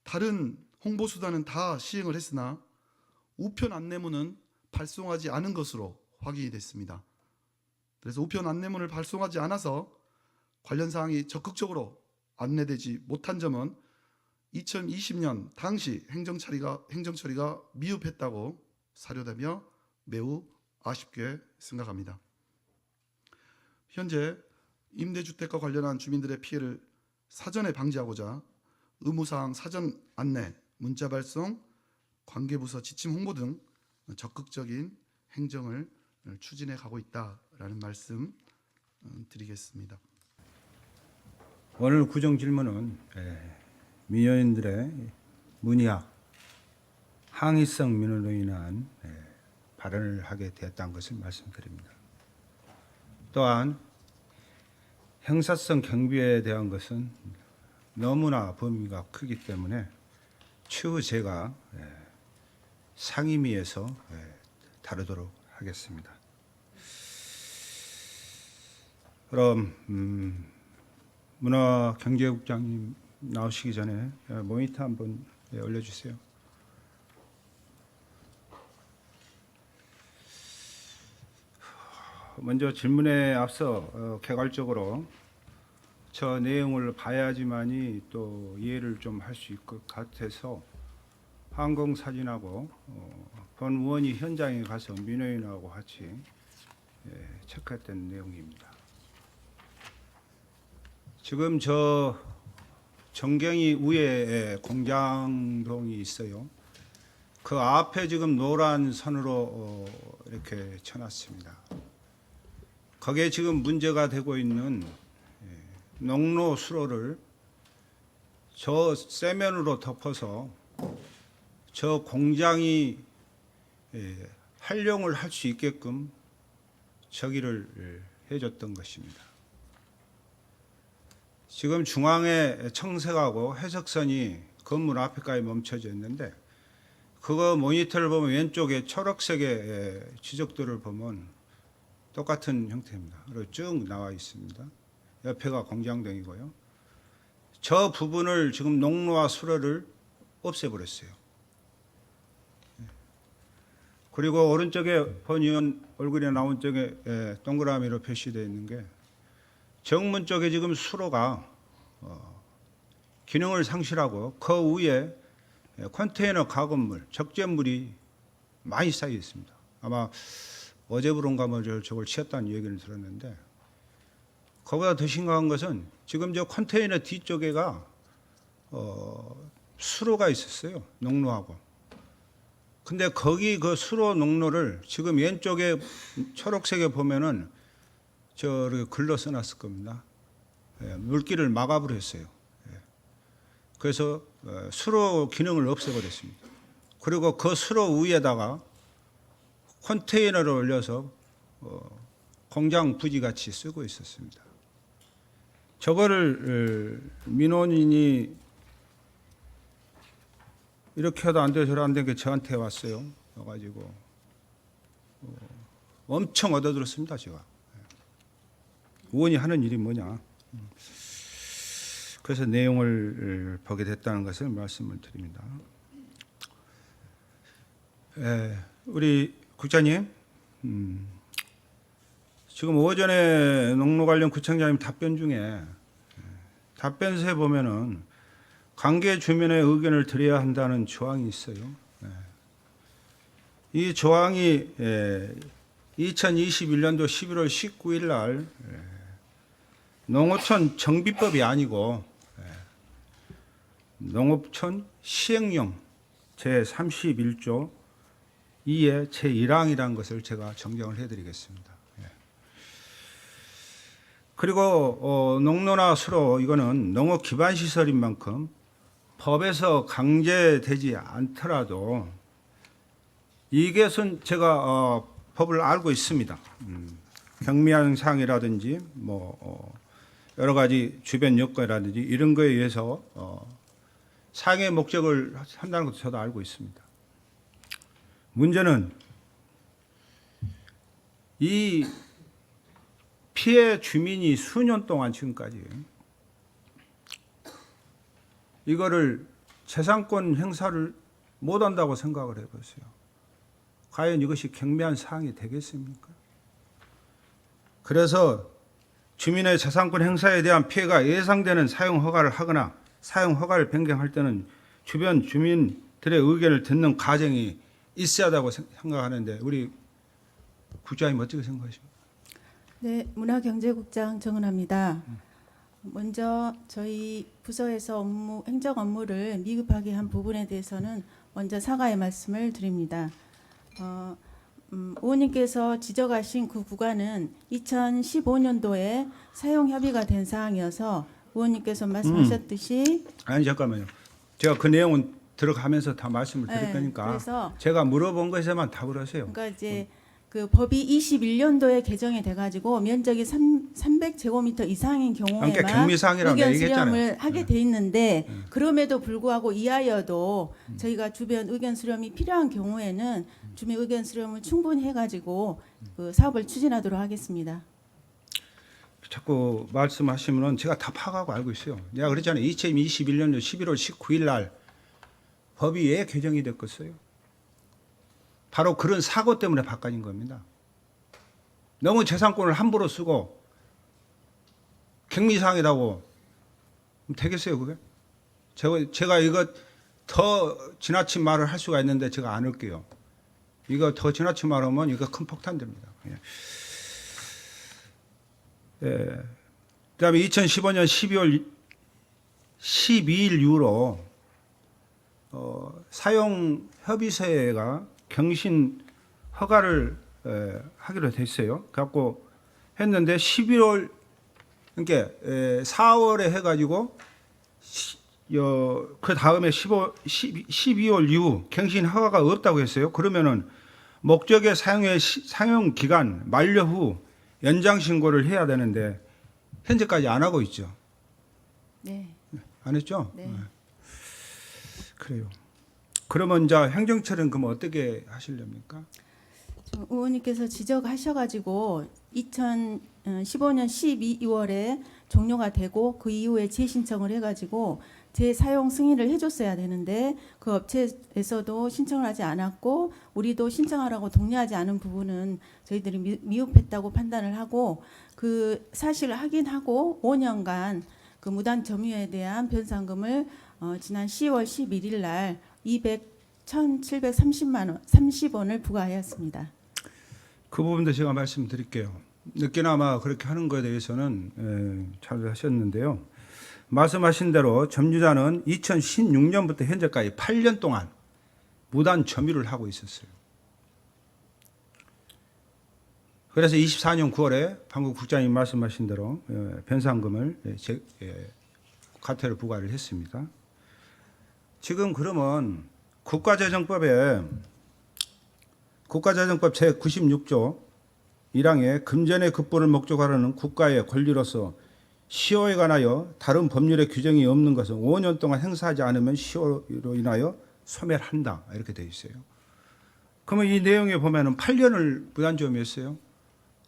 다른 홍보 수단은 다 시행을 했으나 우편 안내문은 발송하지 않은 것으로 확인이 됐습니다. 그래서 우편 안내문을 발송하지 않아서 관련 사항이 적극적으로 안내되지 못한 점은 2020년 당시 행정처리가 미흡했다고 사료되며 매우 아쉽게 생각합니다. 현재 임대주택과 관련한 주민들의 피해를 사전에 방지하고자 의무사항 사전 안내, 문자 발송, 관계부서 지침 홍보 등 적극적인 행정을 추진해 가고 있다라는 말씀 드리겠습니다. 오늘 구정 질문은 민원인들의 문의와 항의성 민원으로 인한 발언을 하게 되었다는 것을 말씀드립니다. 또한 형사성 경비에 대한 것은 너무나 범위가 크기 때문에 추후 제가 상임위에서 다루도록 하겠습니다. 그럼 문화경제국장님 나오시기 전에 모니터 한번 올려주세요. 먼저 질문에 앞서 개괄적으로 저 내용을 봐야지만이 또 이해를 좀 할 수 있을 것 같아서 항공사진하고 본 의원이 현장에 가서 민원인하고 같이 체크했던 내용입니다. 지금 저 정경이 위에 공장동이 있어요. 그 앞에 지금 노란 선으로 이렇게 쳐놨습니다. 거기에 지금 문제가 되고 있는 농로 수로를 저 세면으로 덮어서 저 공장이 활용을 할 수 있게끔 저기를 해줬던 것입니다. 지금 중앙에 청색하고 회색선이 건물 앞에까지 멈춰져 있는데 그거 모니터를 보면 왼쪽에 초록색의 지적들을 보면 똑같은 형태입니다. 그리고 쭉 나와 있습니다. 옆에가 공장동이고요. 저 부분을 지금 농로와 수로를 없애버렸어요. 그리고 오른쪽에 본 의원 얼굴에 나온 쪽에 동그라미로 표시되어 있는 게 정문 쪽에 지금 수로가 기능을 상실하고 그 위에 컨테이너 가건물, 적재물이 많이 쌓여 있습니다. 아마 어제부론가 뭐 저걸 치웠다는 얘기를 들었는데 그보다 더 심각한 것은 지금 저 컨테이너 뒤쪽에가 수로가 있었어요. 농로하고. 근데 거기 그 수로 농로를 지금 왼쪽에 초록색에 보면은 저를 글로 써놨을 겁니다. 물길을 막아버렸어요. 그래서 수로 기능을 없애버렸습니다. 그리고 그 수로 위에다가 컨테이너를 올려서 공장 부지같이 쓰고 있었습니다. 저거를 민원인이 이렇게 해도 안 돼, 저래 안 되는 게 저한테 왔어요. 와가지고 엄청 얻어들었습니다, 제가. 의원이 하는 일이 뭐냐. 그래서 내용을 보게 됐다는 것을 말씀을 드립니다. 우리 국장님, 지금 오전에 농로 관련 구청장님 답변 중에 답변서에 보면은 관계 주민의 의견을 드려야 한다는 조항이 있어요. 이 조항이 2021년도 11월 19일 날 농어촌 정비법이 아니고 농어촌 시행령 제31조 2의 제1항이라는 것을 제가 정정을 해드리겠습니다. 그리고 농로나 수로 이거는 농업 기반 시설인 만큼 법에서 강제되지 않더라도 이것은 제가 법을 알고 있습니다. 경미한 사항이라든지 뭐 여러 가지 주변 여건이라든지 이런 거에 의해서 상해 목적을 한다는 것도 저도 알고 있습니다. 문제는 이 피해 주민이 수년 동안 지금까지 이거를 재산권 행사를 못한다고 생각을 해보세요. 과연 이것이 경미한 사항이 되겠습니까? 그래서 주민의 재산권 행사에 대한 피해가 예상되는 사용 허가를 하거나 사용 허가를 변경할 때는 주변 주민들의 의견을 듣는 과정이 있어야 한다고 생각하는데 우리 국장님 어떻게 생각하십니까? 네, 문화경제국장 정은합니다. 먼저 저희 부서에서 행정 업무를 미흡하게 한 부분에 대해서는 먼저 사과의 말씀을 드립니다. 의원님께서 지적하신 그 구간은 2015년도에 사용 협의가 된 사항이어서 의원님께서 말씀하셨듯이 아니 잠깐만요. 제가 그 내용은 들어가면서 다 말씀을 드릴 네, 거니까 그래서 제가 물어본 것에만 답을 하세요. 그러니까 이제 그 법이 21년도에 개정이 돼가지고 면적이 300제곱미터 이상인 경우에만 그러니까 경미사항이라고 의견 얘기했잖아요. 수렴을 하게 돼 있는데 그럼에도 불구하고 이하여도 저희가 주변 의견 수렴이 필요한 경우에는 주민 의견 수렴을 충분히 해가지고 그 사업을 추진하도록 하겠습니다. 자꾸 말씀하시면은 제가 다 파악하고 알고 있어요. 내가 그랬잖아요. 2021년 11월 19일 날 법이 왜 개정이 됐겠어요? 바로 그런 사고 때문에 바꿔진 겁니다. 너무 재산권을 함부로 쓰고 경미사항이라고 되겠어요, 그게? 제가 이거 더 지나친 말을 할 수가 있는데 제가 안 할게요. 이거 더 지나친 말하면 이거 큰 폭탄됩니다. 그다음에 2015년 12월 12일 이후로 사용 협의체가 경신 허가를 하기로 됐어요. 갖고 했는데 11월 그러니까 4월에 해가지고 그 다음에 12월 이후 경신 허가가 없다고 했어요. 그러면은 목적의 사용 기간 만료 후 연장 신고를 해야 되는데 현재까지 안 하고 있죠. 네. 안 했죠? 네. 그래요. 그러면 이제 행정처는 그럼 어떻게 하시렵니까? 지금 의원님께서 지적하셔가지고 2015년 12월에 종료가 되고 그 이후에 재신청을 해가지고 재사용 승인을 해줬어야 되는데 그 업체에서도 신청을 하지 않았고 우리도 신청하라고 독려하지 않은 부분은 저희들이 미흡했다고 판단을 하고 그 사실을 확인하고 5년간 그 무단 점유에 대한 변상금을 지난 10월 11일 날 1,730원을 부과하였습니다. 그 부분도 제가 말씀드릴게요. 늦게나마 그렇게 하는 것에 대해서는 잘 하셨는데요. 말씀하신 대로 점유자는 2016년부터 현재까지 8년 동안 무단 점유를 하고 있었어요. 그래서 24년 9월에 방금 국장님 말씀하신 대로 변상금을 과태료 부과를 했습니다. 지금 그러면 국가재정법 제96조 1항에 금전의 급부를 목적하려는 국가의 권리로서 시효에 관하여 다른 법률의 규정이 없는 것은 5년 동안 행사하지 않으면 시효로 인하여 소멸한다 이렇게 되어 있어요. 그러면 이 내용에 보면은 8년을 무단점유했어요.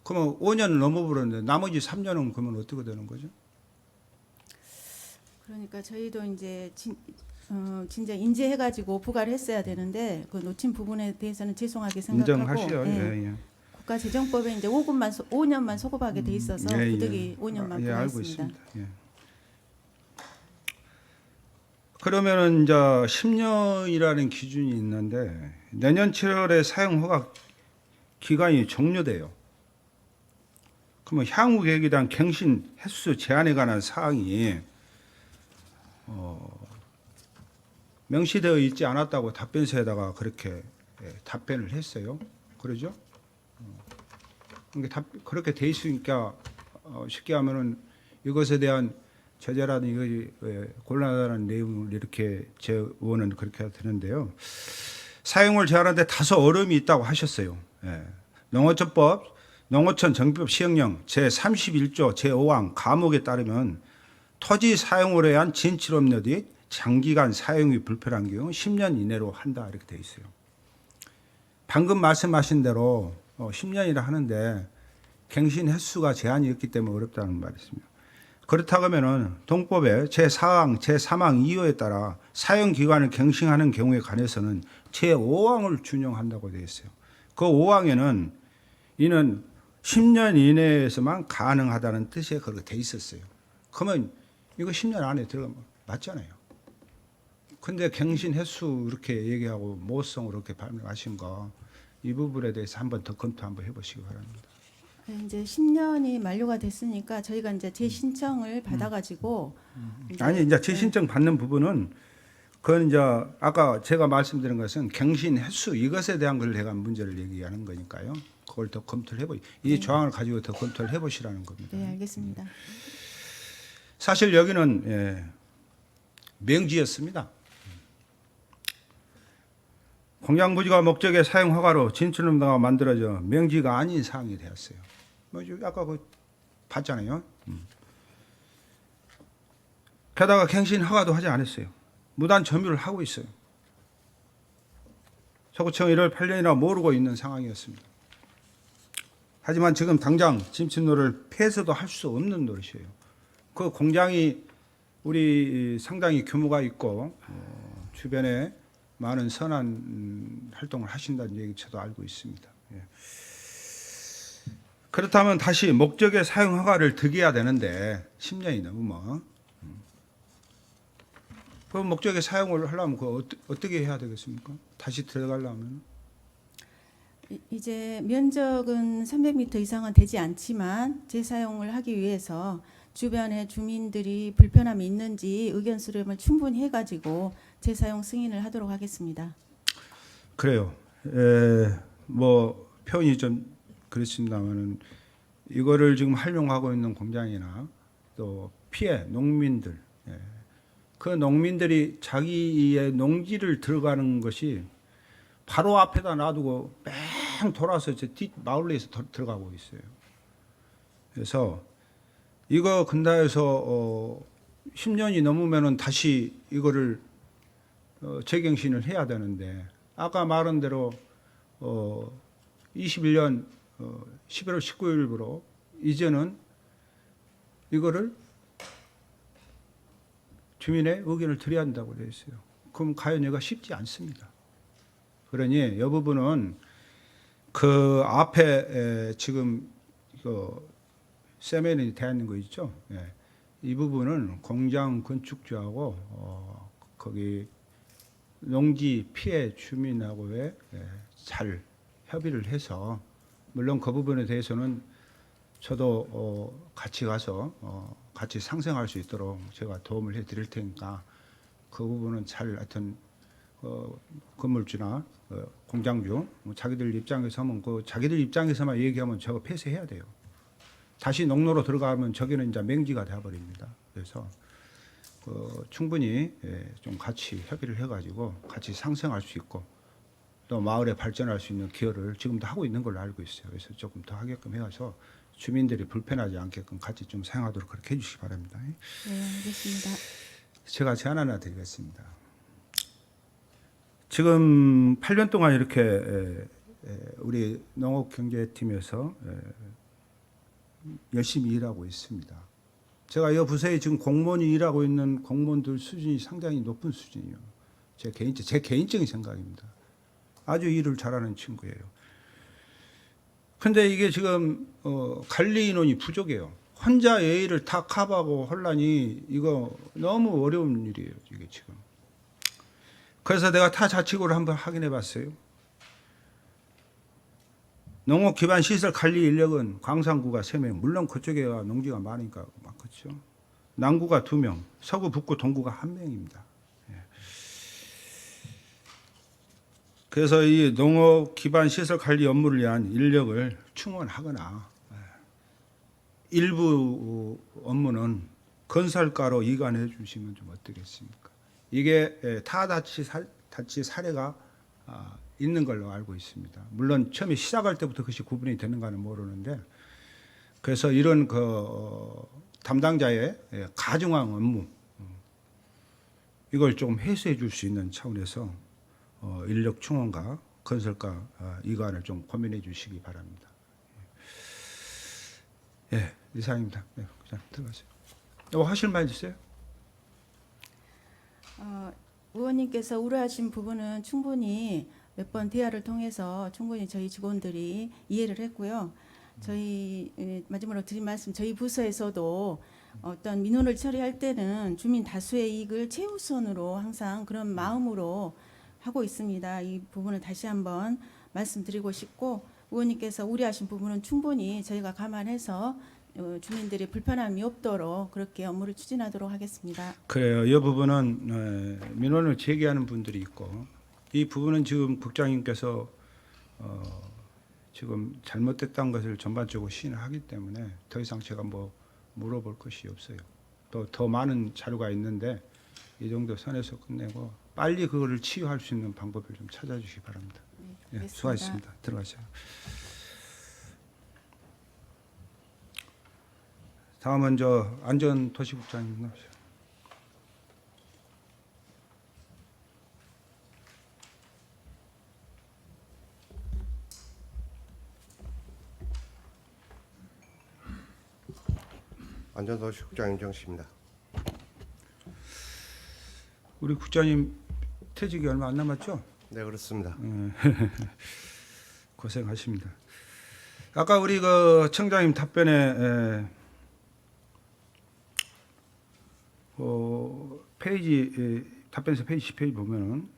그러면 5년을 넘어버렸는데 나머지 3년은 그러면 어떻게 되는 거죠? 그러니까 저희도 이제 진짜 인지해가지고 부과를 했어야 되는데 그 놓친 부분에 대해서는 죄송하게 생각하고 인정하시죠. 예, 예, 예. 국가재정법에 이제 5년만 소급하게 돼 있어서 부득이 5년만 예, 알고 구했습니다. 있습니다. 예. 그러면은 이제 10년이라는 기준이 있는데 내년 7월에 사용 허가 기간이 종료돼요. 그러면 향후 계획에 대한 갱신 횟수 제한에 관한 사항이 명시되어 있지 않았다고 답변서에다가 그렇게 답변을 했어요. 그러죠? 그렇게 돼 있으니까 쉽게 하면은 이것에 대한 제재라는 곤란하다는 내용을 이렇게 제 의원은 그렇게 되는데요. 사용을 제한하는데 다소 어려움이 있다고 하셨어요. 농어촌법, 농어촌 정비법 시행령 제31조 제5항 가목에 따르면 토지 사용을 위한 진출업료 및 장기간 사용이 불편한 경우 10년 이내로 한다 이렇게 돼 있어요. 방금 말씀하신 대로 10년이라 하는데 갱신 횟수가 제한이 있기 때문에 어렵다는 말이 있습니다. 그렇다고 하면은 동법의 제4항, 제3항 2호에 따라 사용 기간을 갱신하는 경우에 관해서는 제5항을 준용한다고 되어 있어요. 그 5항에는 이는 10년 이내에서만 가능하다는 뜻이 그렇게 돼 있었어요. 그러면 이거 10년 안에 들어가면 맞잖아요. 근데 갱신 횟수 이렇게 얘기하고 모호성으로 이렇게 발명하신 거 이 부분에 대해서 한번 더 검토 한번 해보시기 바랍니다. 이제 10년이 만료가 됐으니까 저희가 이제 재신청을 받아가지고 아니 이제 재신청 받는 부분은 그건 이제 아까 제가 말씀드린 것은 갱신 횟수 이것에 대한 걸 내가 문제를 얘기하는 거니까요. 그걸 더 검토를 해보. 이 조항을 가지고 더 검토를 해보시라는 겁니다. 네, 알겠습니다. 사실 여기는 명지였습니다. 공장부지가 목적의 사용 허가로 진출업로가 만들어져 명지가 아닌 사항이 되었어요. 뭐 아까 봤잖아요. 게다가 갱신 허가도 하지 않았어요. 무단 점유를 하고 있어요. 서구청 1월 8년이나 모르고 있는 상황이었습니다. 하지만 지금 당장 진출로를 폐쇄도 할 수 없는 노릇이에요. 그 공장이 우리 상당히 규모가 있고 주변에 많은 선한 활동을 하신다는 얘기 저도 알고 있습니다. 그렇다면 다시 목적의 사용 허가를 득해야 되는데 10년이 넘으면 그 목적의 사용을 하려면 어떻게 해야 되겠습니까? 다시 들어가려면 이제 면적은 300m 이상은 되지 않지만 재사용을 하기 위해서 주변에 주민들이 불편함이 있는지 의견 수렴을 충분히 해가지고 재사용 승인을 하도록 하겠습니다. 그래요. 뭐 표현이 좀 그렇습니다만은 이거를 지금 활용하고 있는 공장이나 또 피해 농민들, 그 농민들이 자기의 농지를 들어가는 것이 바로 앞에다 놔두고 뺑 돌아서 저 뒷 마을에서 들어가고 있어요. 그래서 이거 근다해서 10년이 넘으면은 다시 이거를 재갱신을 해야 되는데 아까 말한 대로 21년 11월 19일부로 이제는 이거를 주민의 의견을 드려야 한다고 되어 있어요. 그럼 과연 얘가 쉽지 않습니다. 그러니 이 부분은 그 앞에 지금 세면이 되어 있는 거 있죠. 이 부분은 공장 건축주하고 거기 농지 피해 주민하고의 잘 협의를 해서 물론 그 부분에 대해서는 저도 같이 가서 같이 상생할 수 있도록 제가 도움을 해드릴 테니까 그 부분은 잘 하여튼 건물주나 공장주 자기들 입장에서는 자기들 입장에서만 얘기하면 저거 폐쇄해야 돼요. 다시 농로로 들어가면 저기는 이제 맹지가 되어버립니다. 그래서 충분히 좀 같이 협의를 해가지고 같이 상생할 수 있고 또 마을에 발전할 수 있는 기여를 지금도 하고 있는 걸로 알고 있어요. 그래서 조금 더 하게끔 해서 주민들이 불편하지 않게끔 같이 좀 사용하도록 그렇게 해주시기 바랍니다. 네, 알겠습니다. 제가 제안 하나 드리겠습니다. 지금 8년 동안 이렇게 우리 농업경제팀에서 열심히 일하고 있습니다. 제가 이 부서에 지금 공무원이 일하고 있는 공무원들 수준이 상당히 높은 수준이에요. 제 개인적인 생각입니다. 아주 일을 잘하는 친구예요. 근데 이게 지금 관리 인원이 부족해요. 혼자 A를 다 커버하고 혼란이 이거 너무 어려운 일이에요. 이게 지금. 그래서 내가 타 자치구를 한번 확인해 봤어요. 농업 기반 시설 관리 인력은 광산구가 3명, 물론 그쪽에 농지가 많으니까 많겠죠. 남구가 2명, 서구, 북구, 동구가 1명입니다. 그래서 이 농업 기반 시설 관리 업무를 위한 인력을 충원하거나 일부 업무는 건설가로 이관해 주시면 좀 어떻겠습니까? 이게 타다치 사례가 있는 걸로 알고 있습니다. 물론 처음에 시작할 때부터 그것이 구분이 되는가는 모르는데, 그래서 이런 담당자의 가중한 업무 이걸 좀 해소해 줄 수 있는 차원에서 인력 충원과 건설가 이관을 좀 고민해 주시기 바랍니다. 예, 이상입니다. 네, 그냥 들어가세요. 하실 말 있으세요? 의원님께서 우려하신 부분은 충분히 몇 번 대화를 통해서 충분히 저희 직원들이 이해를 했고요. 저희 마지막으로 드린 말씀, 저희 부서에서도 어떤 민원을 처리할 때는 주민 다수의 이익을 최우선으로 항상 그런 마음으로 하고 있습니다. 이 부분을 다시 한번 말씀드리고 싶고, 의원님께서 우려하신 부분은 충분히 저희가 감안해서 주민들이 불편함이 없도록 그렇게 업무를 추진하도록 하겠습니다. 그래요. 이 부분은 민원을 제기하는 분들이 있고, 이 부분은 지금 국장님께서 지금 잘못됐다는 것을 전반적으로 시인하기 때문에 더 이상 제가 뭐 물어볼 것이 없어요. 또 더 많은 자료가 있는데 이 정도 선에서 끝내고 빨리 그거를 치유할 수 있는 방법을 좀 찾아주시기 바랍니다. 네, 예, 수고하셨습니다. 들어가세요. 다음은 안전도시국장님 나오세요. 안전도시국장 임정식입니다. 우리 국장님 퇴직이 얼마 안 남았죠? 네, 그렇습니다. 고생하십니다. 아까 우리 그 청장님 답변에 답변에서 페이지 10페이지 보면은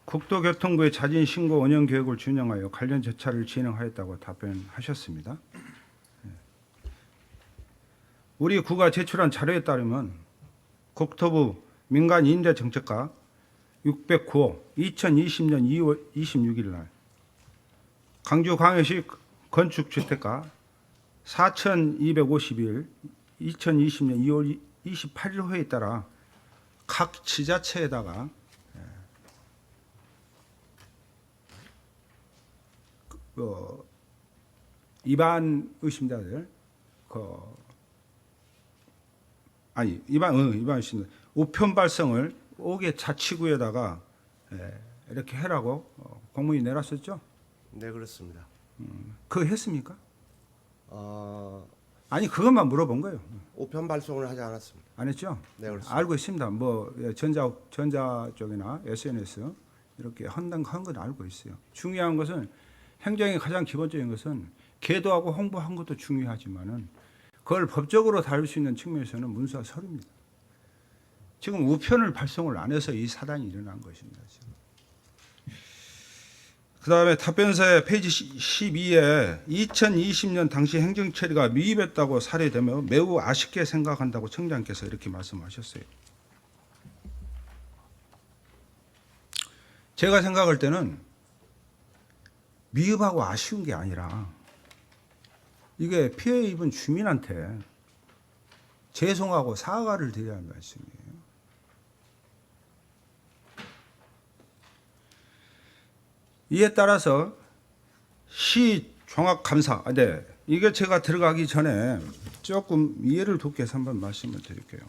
국토교통부의 자진 신고 운영 계획을 준용하여 관련 절차를 진행하였다고 답변하셨습니다. 우리 구가 제출한 자료에 따르면 국토부 민간 임대 정책과 609호 2020년 2월 26일 날 광주 광역시 건축주택가 4,251 2020년 2월 28일호에 따라 각 지자체에다가 위반 의심자들 위반 의심자 우편 발송을 5개 자치구에다가 이렇게 해라고 공문이 내놨었죠? 네, 그렇습니다. 그거 했습니까? 아니, 그것만 물어본 거예요. 우편 발송을 하지 않았습니다. 안 했죠? 네, 그렇습니다. 알고 있습니다. 뭐 전자 쪽이나 SNS 이렇게 한 건 알고 있어요. 중요한 것은 행정의 가장 기본적인 것은 계도하고 홍보한 것도 중요하지만은 그걸 법적으로 다룰 수 있는 측면에서는 문서와 서류입니다. 지금 우편을 발송을 안 해서 이 사단이 일어난 것입니다. 지금. 그다음에 답변서의 페이지 12에 2020년 당시 행정처리가 미흡했다고 사례되며 매우 아쉽게 생각한다고 청장께서 이렇게 말씀하셨어요. 제가 생각할 때는 미흡하고 아쉬운 게 아니라 이게 피해 입은 주민한테 죄송하고 사과를 드려야 할 말씀이에요. 이에 따라서 시 종합감사, 네, 이게 제가 들어가기 전에 조금 이해를 돕기 위해서 한번 말씀을 드릴게요.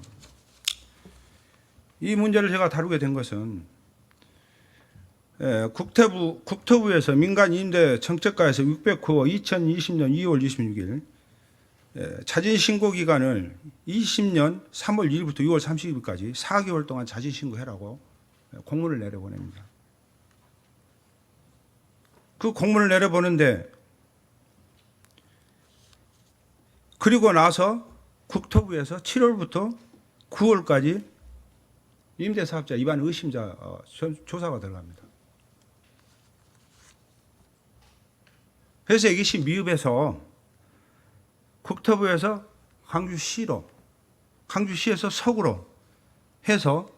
이 문제를 제가 다루게 된 것은 국토부에서 민간 임대 정책과에서 609호 2020년 2월 26일 자진 신고 기간을 20년 3월 1일부터 6월 30일까지 4개월 동안 자진 신고해라고 공문을 내려보냅니다. 그 공문을 내려보는데 그리고 나서 국토부에서 7월부터 9월까지 임대사업자 위반 의심자 조사가 들어갑니다. 그래서 이것이 미흡해서 국토부에서 광주시로, 광주시에서 서구로 해서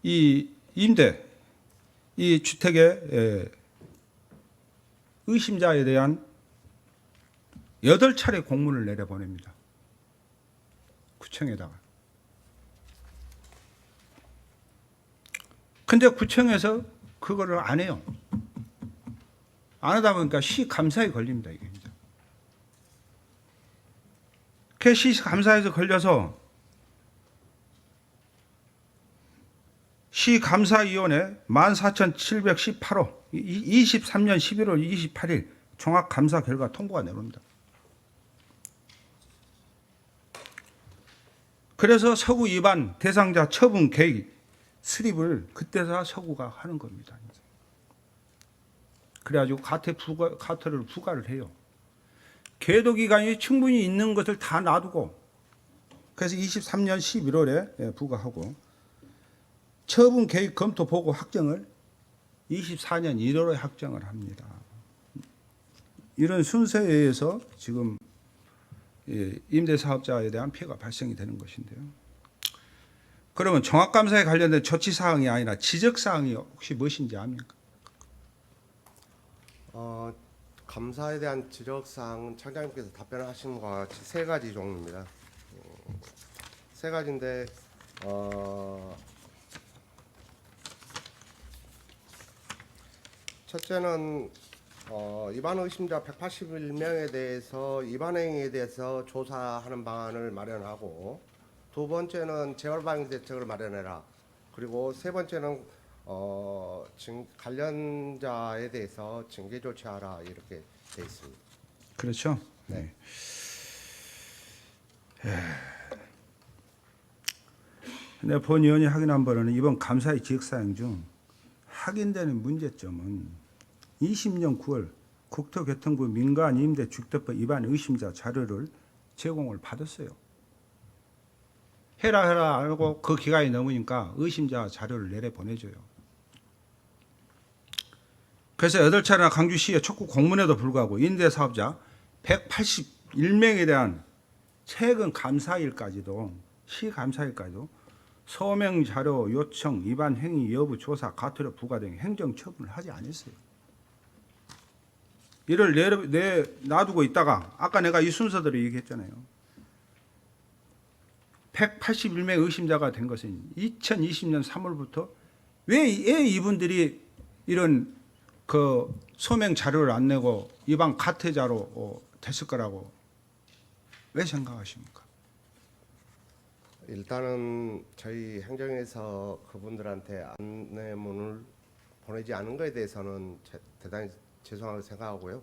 이 임대, 이 주택의 의심자에 대한 8차례 공문을 내려보냅니다. 구청에다가. 근데 구청에서 그거를 안 해요. 안 하다 보니까 시 감사에 걸립니다, 이게. 그 시 감사에서 걸려서 시 감사위원회 14,718호 23년 11월 28일 종합 감사 결과 통보가 내려옵니다. 그래서 서구 위반 대상자 처분 계획 수립을 그때서 서구가 하는 겁니다. 그래가지고 가태를 부과를 해요. 계도 기간이 충분히 있는 것을 다 놔두고, 그래서 23년 11월에 부과하고, 처분 계획 검토 보고 확정을 24년 1월에 확정을 합니다. 이런 순서에 의해서 지금 임대사업자에 대한 피해가 발생이 되는 것인데요. 그러면 종합감사에 관련된 조치사항이 아니라 지적사항이 혹시 무엇인지 압니까? 감사에 대한 지적사항은 청장님께서 답변하신 것과 같이 3가지 종류입니다. 3가지인데 첫째는 위반 의심자 181명에 대해서 위반 행위에 대해서 조사하는 방안을 마련하고, 두 번째는 재발 방지 대책을 마련해라. 그리고 세 번째는 관련자에 대해서 징계 조치하라, 이렇게 돼 있습니다. 그렇죠. 네. 근데 본 의원이 확인한 바로는 이번 감사의 지적사항 중 확인되는 문제점은 20년 9월 국토교통부 민간임대주택법 위반 의심자 자료를 제공을 받았어요. 해라 하고 그 기간이 넘으니까 의심자 자료를 내려보내줘요. 그래서 8차례나 광주시에 촉구 공문에도 불구하고 임대사업자 181명에 대한 최근 감사일까지도, 시 감사일까지도 소명 자료 요청, 위반 행위 여부 조사, 가태료 부과 등 행정 처분을 하지 않았어요. 이를 놔두고 있다가 아까 내가 이 순서대로 얘기했잖아요. 181명 의심자가 된 것은 2020년 3월부터 왜 이분들이 이런 그 소명 자료를 안 내고 위반 가태자로 됐을 거라고 왜 생각하십니까? 일단은 저희 행정에서 그분들한테 안내문을 보내지 않은 것에 대해서는 대단히 죄송하게 생각하고요.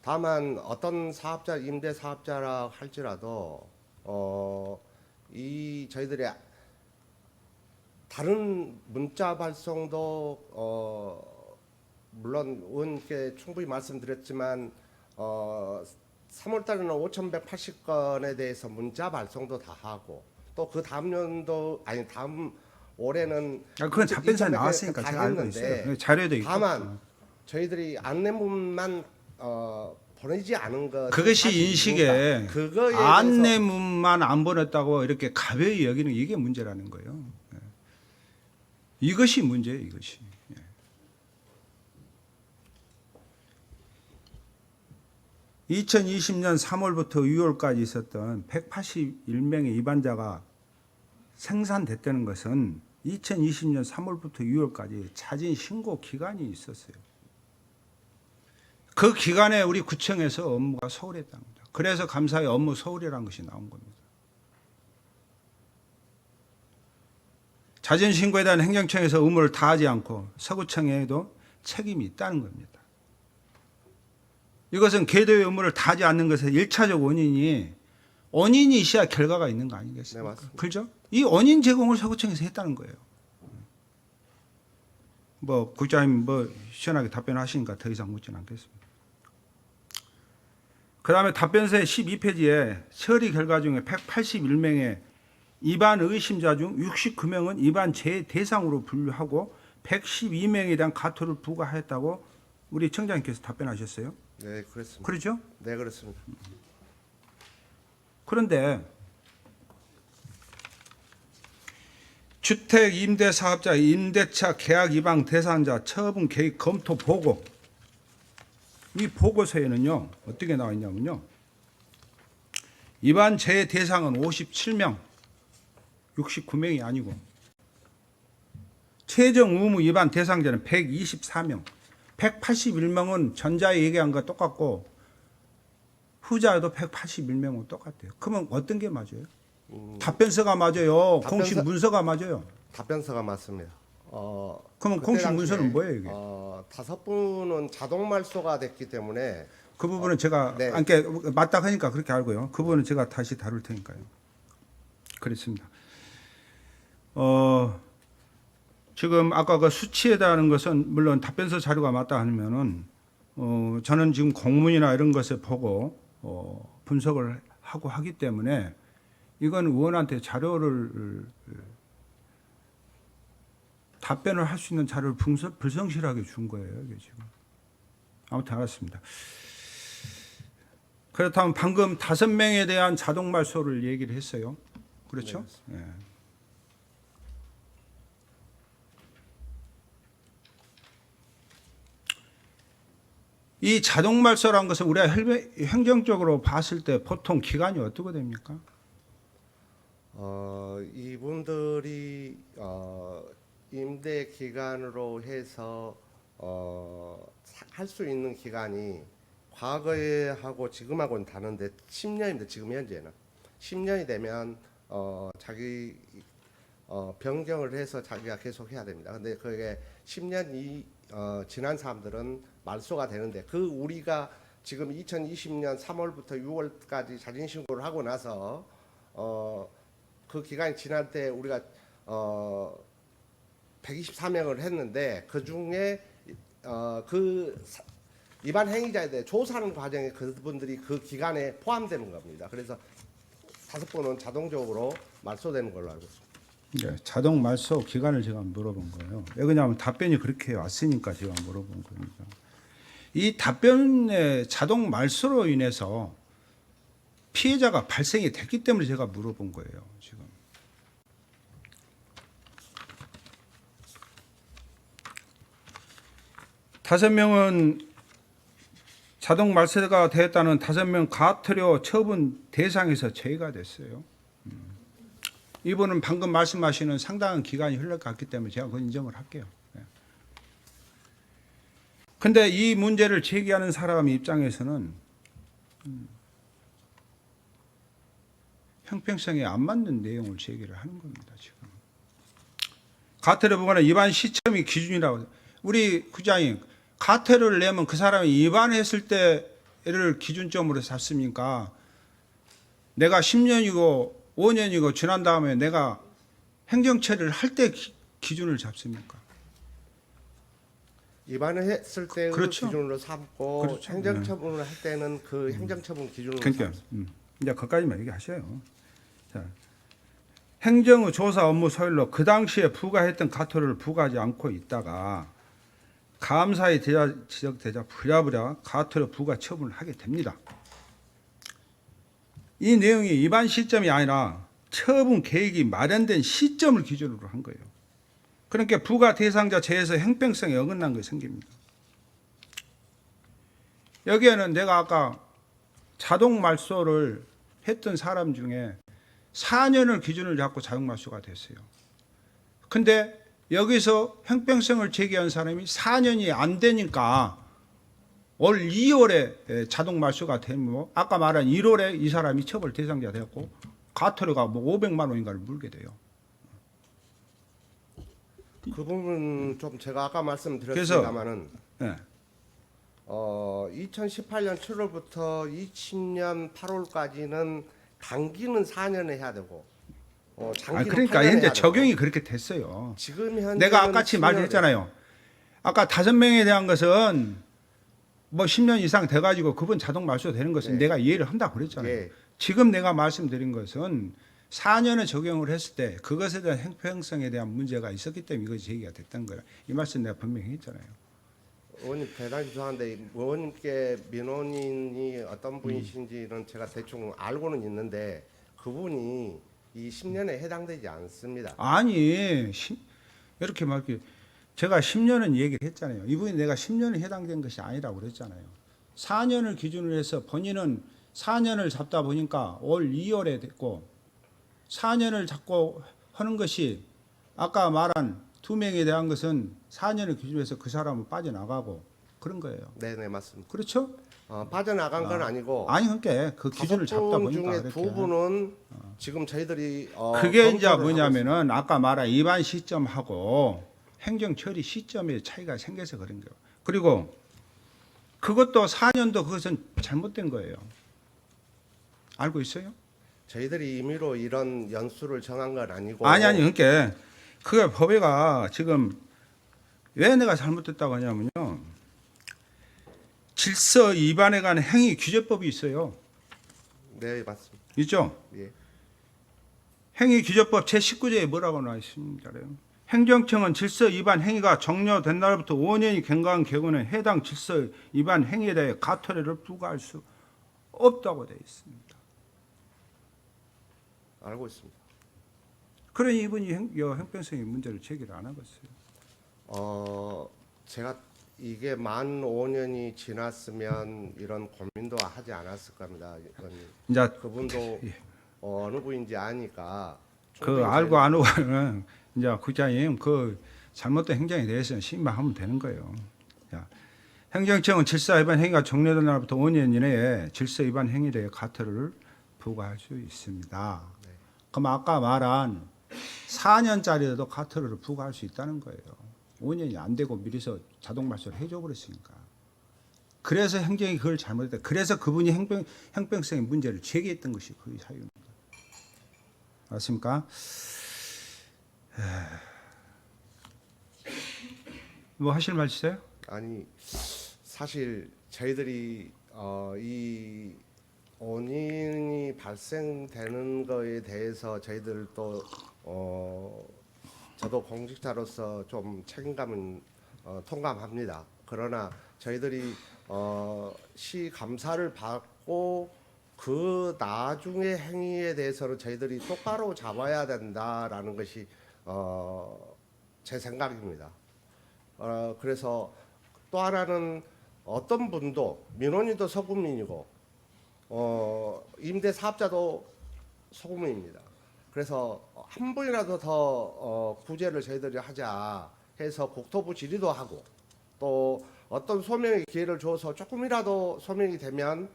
다만 어떤 사업자, 임대 사업자라 할지라도 이 저희들이 다른 문자 발송도 물론 의원께 충분히 말씀드렸지만 3월 달에는 5,180건에 대해서 문자 발송도 다 하고, 또 그 다음 연도 아니 다음 올해는 그건 답변서에 나왔으니까 다 제가 알고 했는데, 있어요. 자료도 있고. 다만 저희들이 안내문만 보내지 않은 것, 그것이 인식에 그거에 안내문만 안 보냈다고 이렇게 가벼이 여기는 이게 문제라는 거예요. 이것이 문제예요, 이것이. 2020년 3월부터 6월까지 있었던 181명의 위반자가 생산됐다는 것은 2020년 3월부터 6월까지 자진 신고 기간이 있었어요. 그 기간에 우리 구청에서 업무가 소홀했다는 겁니다. 그래서 감사의 업무 소홀이라는 것이 나온 겁니다. 자진 신고에 대한 행정청에서 의무를 다하지 않고 서구청에도 책임이 있다는 겁니다. 이것은 계도의 의무를 다하지 않는 것의 1차적 원인이 있어야 결과가 있는 거 아니겠습니까? 네, 맞습니다. 그렇죠? 이 원인 제공을 서구청에서 했다는 거예요. 뭐 국장님 뭐 시원하게 답변하시니까 더 이상 묻지는 않겠습니다. 그다음에 답변서의 12페이지에 처리 결과 중에 181명의 위반 의심자 중 69명은 위반 제 대상으로 분류하고 112명에 대한 가토를 부과하였다고 우리 청장님께서 답변하셨어요. 네, 그렇습니다. 그렇죠? 네, 그렇습니다. 그런데 주택 임대 사업자 임대차 계약 위반 대상자 처분 계획 검토 보고, 이 보고서에는요 어떻게 나와 있냐면요, 위반 제 대상은 57명, 69명이 아니고 최종 의무 위반 대상자는 124명, 181명은 전자에 얘기한 거 똑같고 후자도 181명은 똑같아요. 그러면 어떤 게 맞아요? 답변서가 맞아요. 공식 문서가 맞아요. 답변서가 맞습니다. 그러면 그때 공식 당시에, 문서는 뭐예요, 이게? 5분은 자동 말소가 됐기 때문에 그 부분은 제가 네. 그러니까 맞다 하니까 그렇게 알고요. 그 부분은 제가 다시 다룰 테니까요. 그렇습니다. 지금 아까 그 수치에 대한 것은 물론 답변서 자료가 맞다 하면은 저는 지금 공문이나 이런 것을 보고 분석을 하고 하기 때문에 이건 의원한테 자료를 답변을 할 수 있는 자료를 불성실하게 준 거예요, 이게 지금. 아무튼 알았습니다. 그렇다면 방금 5명에 대한 자동 말소를 얘기를 했어요. 그렇죠? 네. 이 자동 말소라는 것은 우리가 행정적으로 봤을 때 보통 기간이 어떻게 됩니까? 이분들이 임대 기간으로 해서 할 수 있는 기간이 과거에 하고 지금하고는 다른데 10년인데 지금 현재는 10년이 되면 자기 변경을 해서 자기가 계속 해야 됩니다. 근데 그게 10년이 지난 사람들은 말소가 되는데, 그 우리가 지금 2020년 3월부터 6월까지 자진 신고를 하고 나서 그 기간이 지날 때 우리가 124명을 했는데, 그 중에 그 위반 행위자에 대해 조사하는 과정에 그분들이 그 기간에 포함되는 겁니다. 그래서 5번은 자동적으로 말소되는 걸로 알고 있습니다. 네, 자동 말소 기간을 제가 물어본 거예요. 왜 그러냐면 답변이 그렇게 왔으니까 제가 물어본 겁니다. 이 답변의 자동 말소로 인해서 피해자가 발생이 됐기 때문에 제가 물어본 거예요, 지금. 다섯 명은 자동 말소가 되었다는 5명 과태료 처분 대상에서 제외가 됐어요. 이분은 방금 말씀하시는 상당한 기간이 흘러갔기 때문에 제가 그건 인정을 할게요. 근데 이 문제를 제기하는 사람 입장에서는 형평성에 안 맞는 내용을 제기를 하는 겁니다, 지금. 과태료 부과는 위반 시점이 기준이라고. 우리 구장님, 과태료를 내면 그 사람이 위반했을 때를 기준점으로 잡습니까? 내가 10년이고 5년이고 지난 다음에 내가 행정처리를 할 때 기준을 잡습니까? 위반을 했을 때 그렇죠. 기준으로 삼고, 그렇죠. 행정처분을 할 때는 그 행정처분 기준으로 그러니까 삼습니다. 이제 거기까지만 얘기하셔요. 자, 행정의 조사 업무 소일로 그 당시에 부과했던 과태료를 부과하지 않고 있다가 감사에 지적되자 부랴부랴 과태료 부과 처분을 하게 됩니다. 이 내용이 위반 시점이 아니라 처분 계획이 마련된 시점을 기준으로 한 거예요. 그러니까 부과 대상자 제에서 형평성에 어긋난 것이 생깁니다. 여기에는 내가 아까 자동 말소를 했던 사람 중에 4년을 기준을 잡고 자동 말소가 됐어요. 근데 여기서 형평성을 제기한 사람이 4년이 안 되니까 올 2월에 자동 말소가 되면 아까 말한 1월에 이 사람이 처벌 대상자 되었고 과태료가 뭐 500만 원인가를 물게 돼요. 그 부분 좀 제가 아까 말씀드렸습니다만은 네. 2018년 7월부터 20년 8월까지는 단기는 4년에 해야 되고, 장기는 그러니까 8년에 현재 해야 적용이 되고. 그렇게 됐어요. 지금 현재 내가 아까 말했잖아요. 아까 5명에 대한 것은 뭐 10년 이상 돼가지고 그분 자동 말소 되는 것은 네. 내가 이해를 한다고 그랬잖아요. 예. 지금 내가 말씀드린 것은 4년을 적용을 했을 때 그것에 대한 형평성에 대한 문제가 있었기 때문에 이것이 제기가 됐던 거라. 이 말씀 내가 분명히 했잖아요. 의원님 대단히 죄송한데 의원님께 민원인이 어떤 분이신지는 제가 대충 알고는 있는데 그분이 이 10년에 해당되지 않습니다. 아니 이렇게 말게 제가 10년은 얘기를 했잖아요. 이분이 내가 10년에 해당된 것이 아니라고 그랬잖아요. 4년을 기준으로 해서 본인은 4년을 잡다 보니까 올 2월에 됐고 4년을 잡고 하는 것이 아까 말한 2명에 대한 것은 4년을 기준으로 해서 그 사람은 빠져나가고 그런 거예요. 네네 맞습니다. 그렇죠? 빠져나간 건 아니고 아니 그러니까 그 기준을 잡다 분 보니까 중에 그렇게. 두 분은 지금 저희들이 그게 이제 검토를 하고 뭐냐면은 아까 말한 입안 시점하고 행정 처리 시점의 차이가 생겨서 그런 거예요. 그리고 그것도 4년도 그것은 잘못된 거예요. 알고 있어요? 저희들이 임의로 이런 연수를 정한 건 아니고 아니 그러니까 그게 법에가 지금 왜 내가 잘못됐다고 하냐면요. 질서 위반에 관한 행위 규제법이 있어요. 네 맞습니다. 있죠? 예. 행위규제법 제19조에 뭐라고 나와 있습니까? 행정청은 질서 위반 행위가 종료된 날부터 5년이 경과한 경우는 해당 질서 위반 행위에 대해 가토례를 부과할 수 없다고 되어 있습니다. 알고 있습니다. 그러니 이분이 형평성의 문제를 제기를 안 하고 있어요. 제가 이게 만 5년이 지났으면 이런 고민도 하지 않았을 겁니다. 의원님. 이제 그분도 어느 분인지 아니까 그 충분히 알고 안 오고는 이제 국장님 그 잘못된 행정에 대해서는 신망하면 되는 거예요. 자, 행정청은 질서 위반 행위가 종료된 날부터 5년 이내에 질서 위반 행위에 대해 가토를 부과할 수 있습니다. 그럼 아까 말한 4년짜리라도 가토를 부과할 수 있다는 거예요. 5년이 안 되고 미리서 자동 말소를 해줘 버렸으니까. 그래서 행정이 그걸 잘못했다. 그래서 그분이 형평성의 문제를 제기했던 것이 그 사유입니다. 맞습니까? 뭐 하실 말 있어요? 아니 사실 저희들이 이 원인이 발생되는 거에 대해서 저희들도 저도 공직자로서 좀 책임감은 통감합니다. 그러나 저희들이 시 감사를 받고 그 나중의 행위에 대해서는 저희들이 똑바로 잡아야 된다라는 것이 제 생각입니다. 그래서 또 하나는 어떤 분도 민원인도 서구민이고 임대 사업자도 서구민입니다. 그래서 한 분이라도 더 구제를 저희들이 하자 해서 국토부 질의도 하고 또 어떤 소명의 기회를 줘서 조금이라도 소명이 되면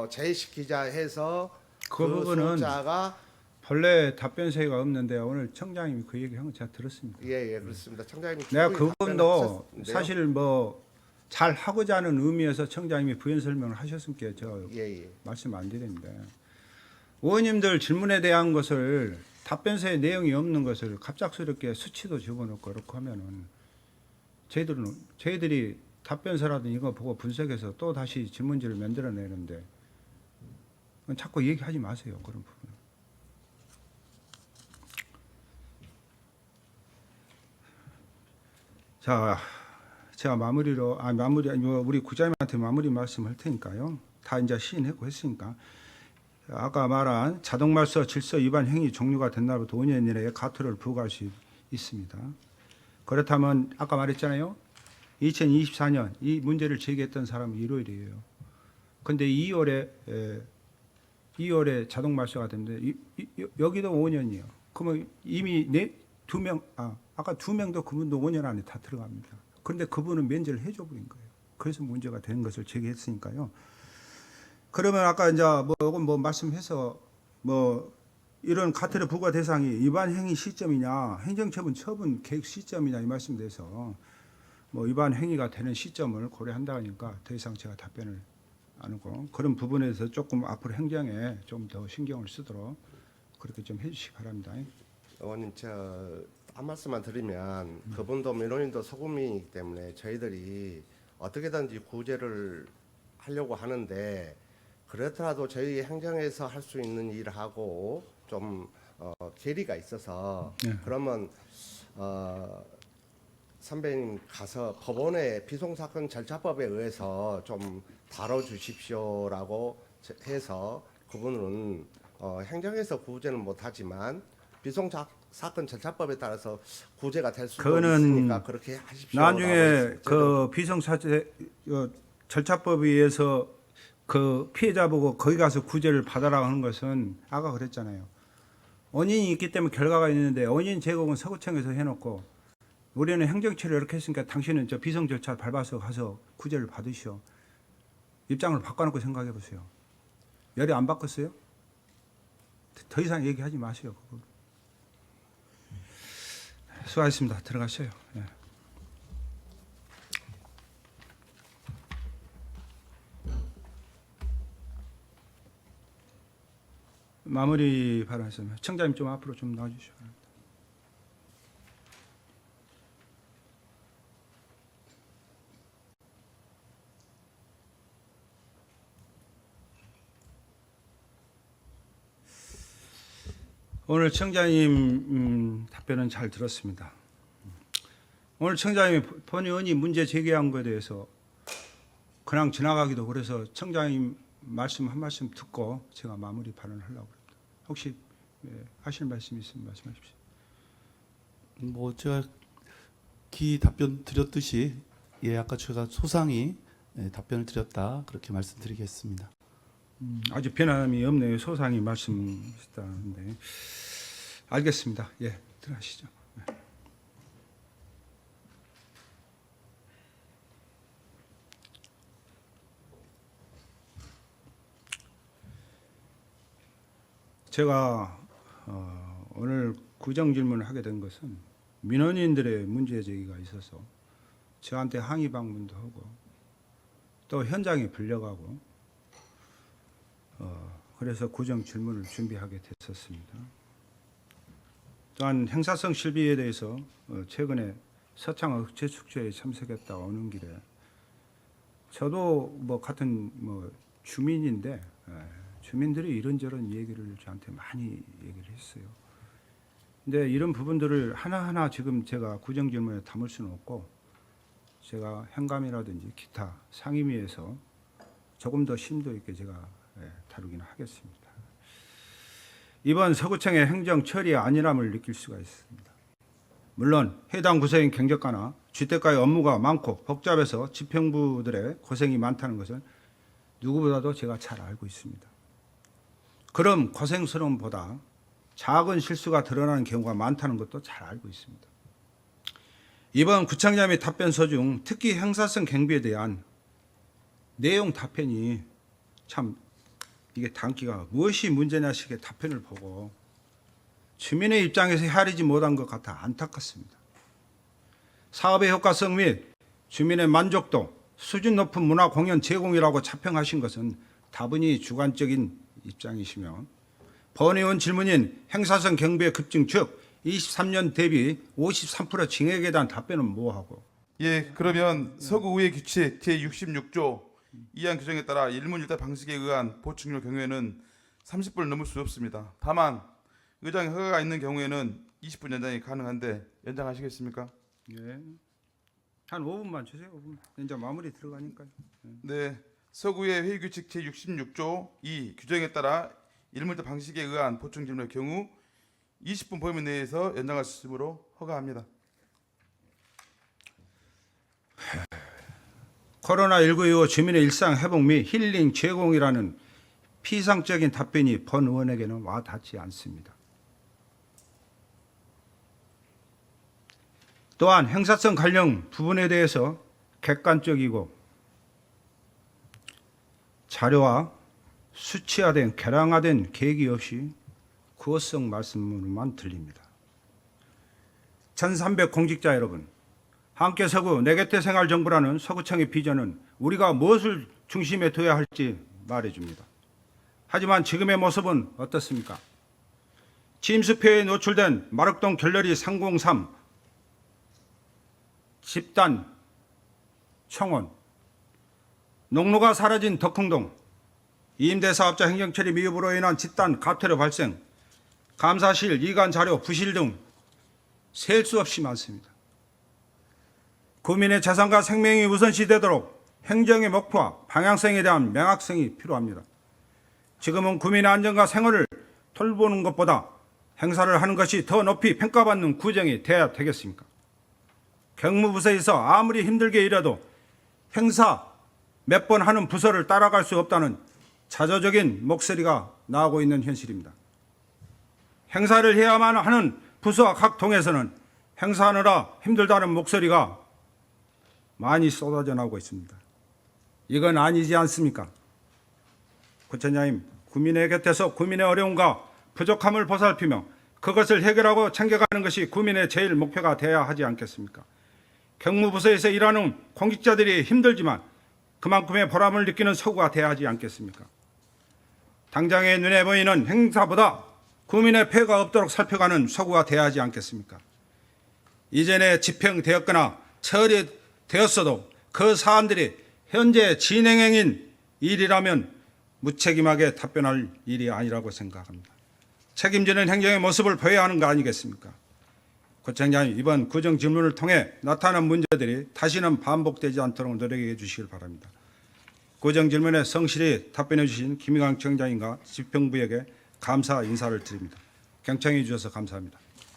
제시키자 해서 그 부분은 숫자가 본래 답변 사유가 없는데 오늘 청장님이 그 얘기한 거 제가 들었습니다. 예 그렇습니다. 청장님이 내가 충분히 그분도 답변하셨는데요. 사실 뭐 잘 하고자 하는 의미에서 청장님이 부연 설명을 하셨으니까 저 예. 말씀 안 드리는데 의원님들 질문에 대한 것을 답변서에 내용이 없는 것을 갑작스럽게 수치도 집어넣고 그렇고 하면은 저희들이 답변서라든지 이거 보고 분석해서 또 다시 질문지를 만들어내는데 자꾸 얘기하지 마세요. 그런 부분. 자, 제가 우리 국장님한테 마무리 말씀할 테니까요. 다 이제 시인했고 했으니까. 아까 말한 자동말소 질서 위반 행위 종료가 된 날부터 5년 이내에 가토를 부과할 수 있습니다. 그렇다면 아까 말했잖아요. 2024년 이 문제를 제기했던 사람은 1월이에요. 근데 2월에 자동말소가 됐는데 여기도 5년이에요. 그러면 이미 아까 2명도 그분도 5년 안에 다 들어갑니다. 그런데 그분은 면제를 해줘 버린 거예요. 그래서 문제가 된 것을 제기했으니까요. 그러면 아까 이제 뭐 말씀해서 뭐 이런 가토의 부과 대상이 위반 행위 시점이냐, 행정처분 처분 계획 시점이냐 이 말씀돼서 뭐 위반 행위가 되는 시점을 고려한다 하니까 더 이상 제가 답변을 안 하고 그런 부분에 대해서 조금 앞으로 행정에 좀 더 신경을 쓰도록 그렇게 좀 해주시기 바랍니다. 의원님 한 말씀만 드리면 그분도 민원인도 소금이기 때문에 저희들이 어떻게든지 구제를 하려고 하는데 그렇더라도 저희 행정에서 할 수 있는 일하고 좀 괴리가 있어서 네. 그러면 선배님 가서 법원의 비송사건 절차법에 의해서 좀 다뤄주십시오라고 해서 그분은 행정에서 구제는 못하지만 비송사건 절차법에 따라서 구제가 될 수도 그거는 있으니까 그렇게 하십시오. 나중에 그 비성사죄 절차법에 의해서 그 피해자 보고 거기 가서 구제를 받아라 하는 것은 아까 그랬잖아요. 원인이 있기 때문에 결과가 있는데 원인 제공은 서구청에서 해놓고 우리는 행정처리 이렇게 했으니까 당신은 저 비성 절차 밟아서 가서 구제를 받으시오. 입장을 바꿔놓고 생각해 보세요. 열이 안 바꿨어요? 더 이상 얘기하지 마세요. 그거. 수고하셨습니다. 들어가세요. 예. 마무리 발언했습니다. 청장님 좀 앞으로 좀 나와주시기 바랍니다. 오늘 청장님 답변은 잘 들었습니다. 오늘 청장님이 본의원이 문제 제기한 것에 대해서 그냥 지나가기도 그래서 청장님 말씀 한 말씀 듣고 제가 마무리 발언을 하려고 합니다. 혹시 하실 말씀 있으면 말씀하십시오. 뭐 제가 기 답변 드렸듯이 아까 제가 소상히 답변을 드렸다 그렇게 말씀드리겠습니다. 아주 변함이 없네요. 소상히 말씀하셨다는데 알겠습니다. 예, 들어가시죠. 제가 오늘 구정 질문을 하게 된 것은 민원인들의 문제 제기가 있어서 저한테 항의 방문도 하고 또 현장에 불려가고 그래서 구정 질문을 준비하게 됐었습니다. 또한 행사성 실비에 대해서 최근에 서창 제축제에 참석했다 오는 길에 저도 뭐 같은 주민인데 주민들이 이런저런 얘기를 저한테 많이 얘기를 했어요. 근데 이런 부분들을 하나하나 지금 제가 구정 질문에 담을 수는 없고 제가 행감이라든지 기타 상임위에서 조금 더 심도 있게 제가 다루기는 하겠습니다. 이번 서구청의 행정 처리의 안일함을 느낄 수가 있습니다. 물론 해당 구세인 경력가나 주택가의 업무가 많고 복잡해서 집행부들의 고생이 많다는 것은 누구보다도 제가 잘 알고 있습니다. 그럼 고생스러움보다 작은 실수가 드러나는 경우가 많다는 것도 잘 알고 있습니다. 이번 구청장의 답변서 중 특히 행사성 경비에 대한 내용 답변이 참 이게 담기가 무엇이 문제냐 식의 답변을 보고 주민의 입장에서 헤아리지 못한 것 같아 안타깝습니다. 사업의 효과성 및 주민의 만족도, 수준 높은 문화 공연 제공이라고 자평하신 것은 다분히 주관적인 입장이시며 본의원 질문인 행사성 경비의 급증 즉 23년 대비 53% 징역에 대한 답변은 뭐하고? 예, 그러면 서구의회 규칙 제66조 2항 규정에 따라 일문일답 방식에 의한 보충료 경우에는 30분을 넘을 수 없습니다. 다만 의장의 허가가 있는 경우에는 20분 연장이 가능한데 연장하시겠습니까? 예. 한 5분만 주세요. 5분. 이제 마무리 들어가니까요. 네, 서구의회 회의 규칙 제66조 2 규정에 따라 일문일답 방식에 의한 보충 질문의 경우 20분 범위 내에서 연장할 수 있으므로 허가합니다. 코로나19 이후 주민의 일상 회복 및 힐링 제공이라는 피상적인 답변이 본 의원에게는 와 닿지 않습니다. 또한 행사성 관련 부분에 대해서 객관적이고 자료와 수치화된 계량화된 계획이 없이 구어성 말씀으로만 들립니다. 1300 공직자 여러분, 함께 서구 내 곁에 생활 정부라는 서구청의 비전은 우리가 무엇을 중심에 둬야 할지 말해줍니다. 하지만 지금의 모습은 어떻습니까? 침수표에 노출된 마륵동 결렬이 303 집단 청원 농로가 사라진 덕흥동, 임대사업자 행정처리 미흡으로 인한 집단 가태료 발생, 감사실 이관 자료 부실 등 셀 수 없이 많습니다. 국민의 재산과 생명이 우선시되도록 행정의 목표와 방향성에 대한 명확성이 필요합니다. 지금은 국민의 안전과 생활을 돌보는 것보다 행사를 하는 것이 더 높이 평가받는 구정이 돼야 되겠습니까? 경무부서에서 아무리 힘들게 일해도 행사 몇 번 하는 부서를 따라갈 수 없다는 자조적인 목소리가 나오고 있는 현실입니다. 행사를 해야만 하는 부서와 각 동에서는 행사하느라 힘들다는 목소리가 많이 쏟아져 나오고 있습니다. 이건 아니지 않습니까? 구청장님, 국민의 곁에서 국민의 어려움과 부족함을 보살피며 그것을 해결하고 챙겨가는 것이 국민의 제일 목표가 돼야 하지 않겠습니까? 경무부서에서 일하는 공직자들이 힘들지만 그만큼의 보람을 느끼는 서구가 돼야 하지 않겠습니까? 당장의 눈에 보이는 행사보다 국민의 폐가 없도록 살펴가는 서구가 돼야 하지 않겠습니까? 이전에 집행되었거나 처리되었어도 그 사안들이 현재 진행형인 일이라면 무책임하게 답변할 일이 아니라고 생각합니다. 책임지는 행정의 모습을 보여야 하는 거 아니겠습니까? 구청장님, 이번 구정 질문을 통해 나타난 문제들이 다시는 반복되지 않도록 노력해 주시길 바랍니다. 구정 질문에 성실히 답변해 주신 김희광 청장님과 집행부에게 감사 인사를 드립니다. 경청해 주셔서 감사합니다.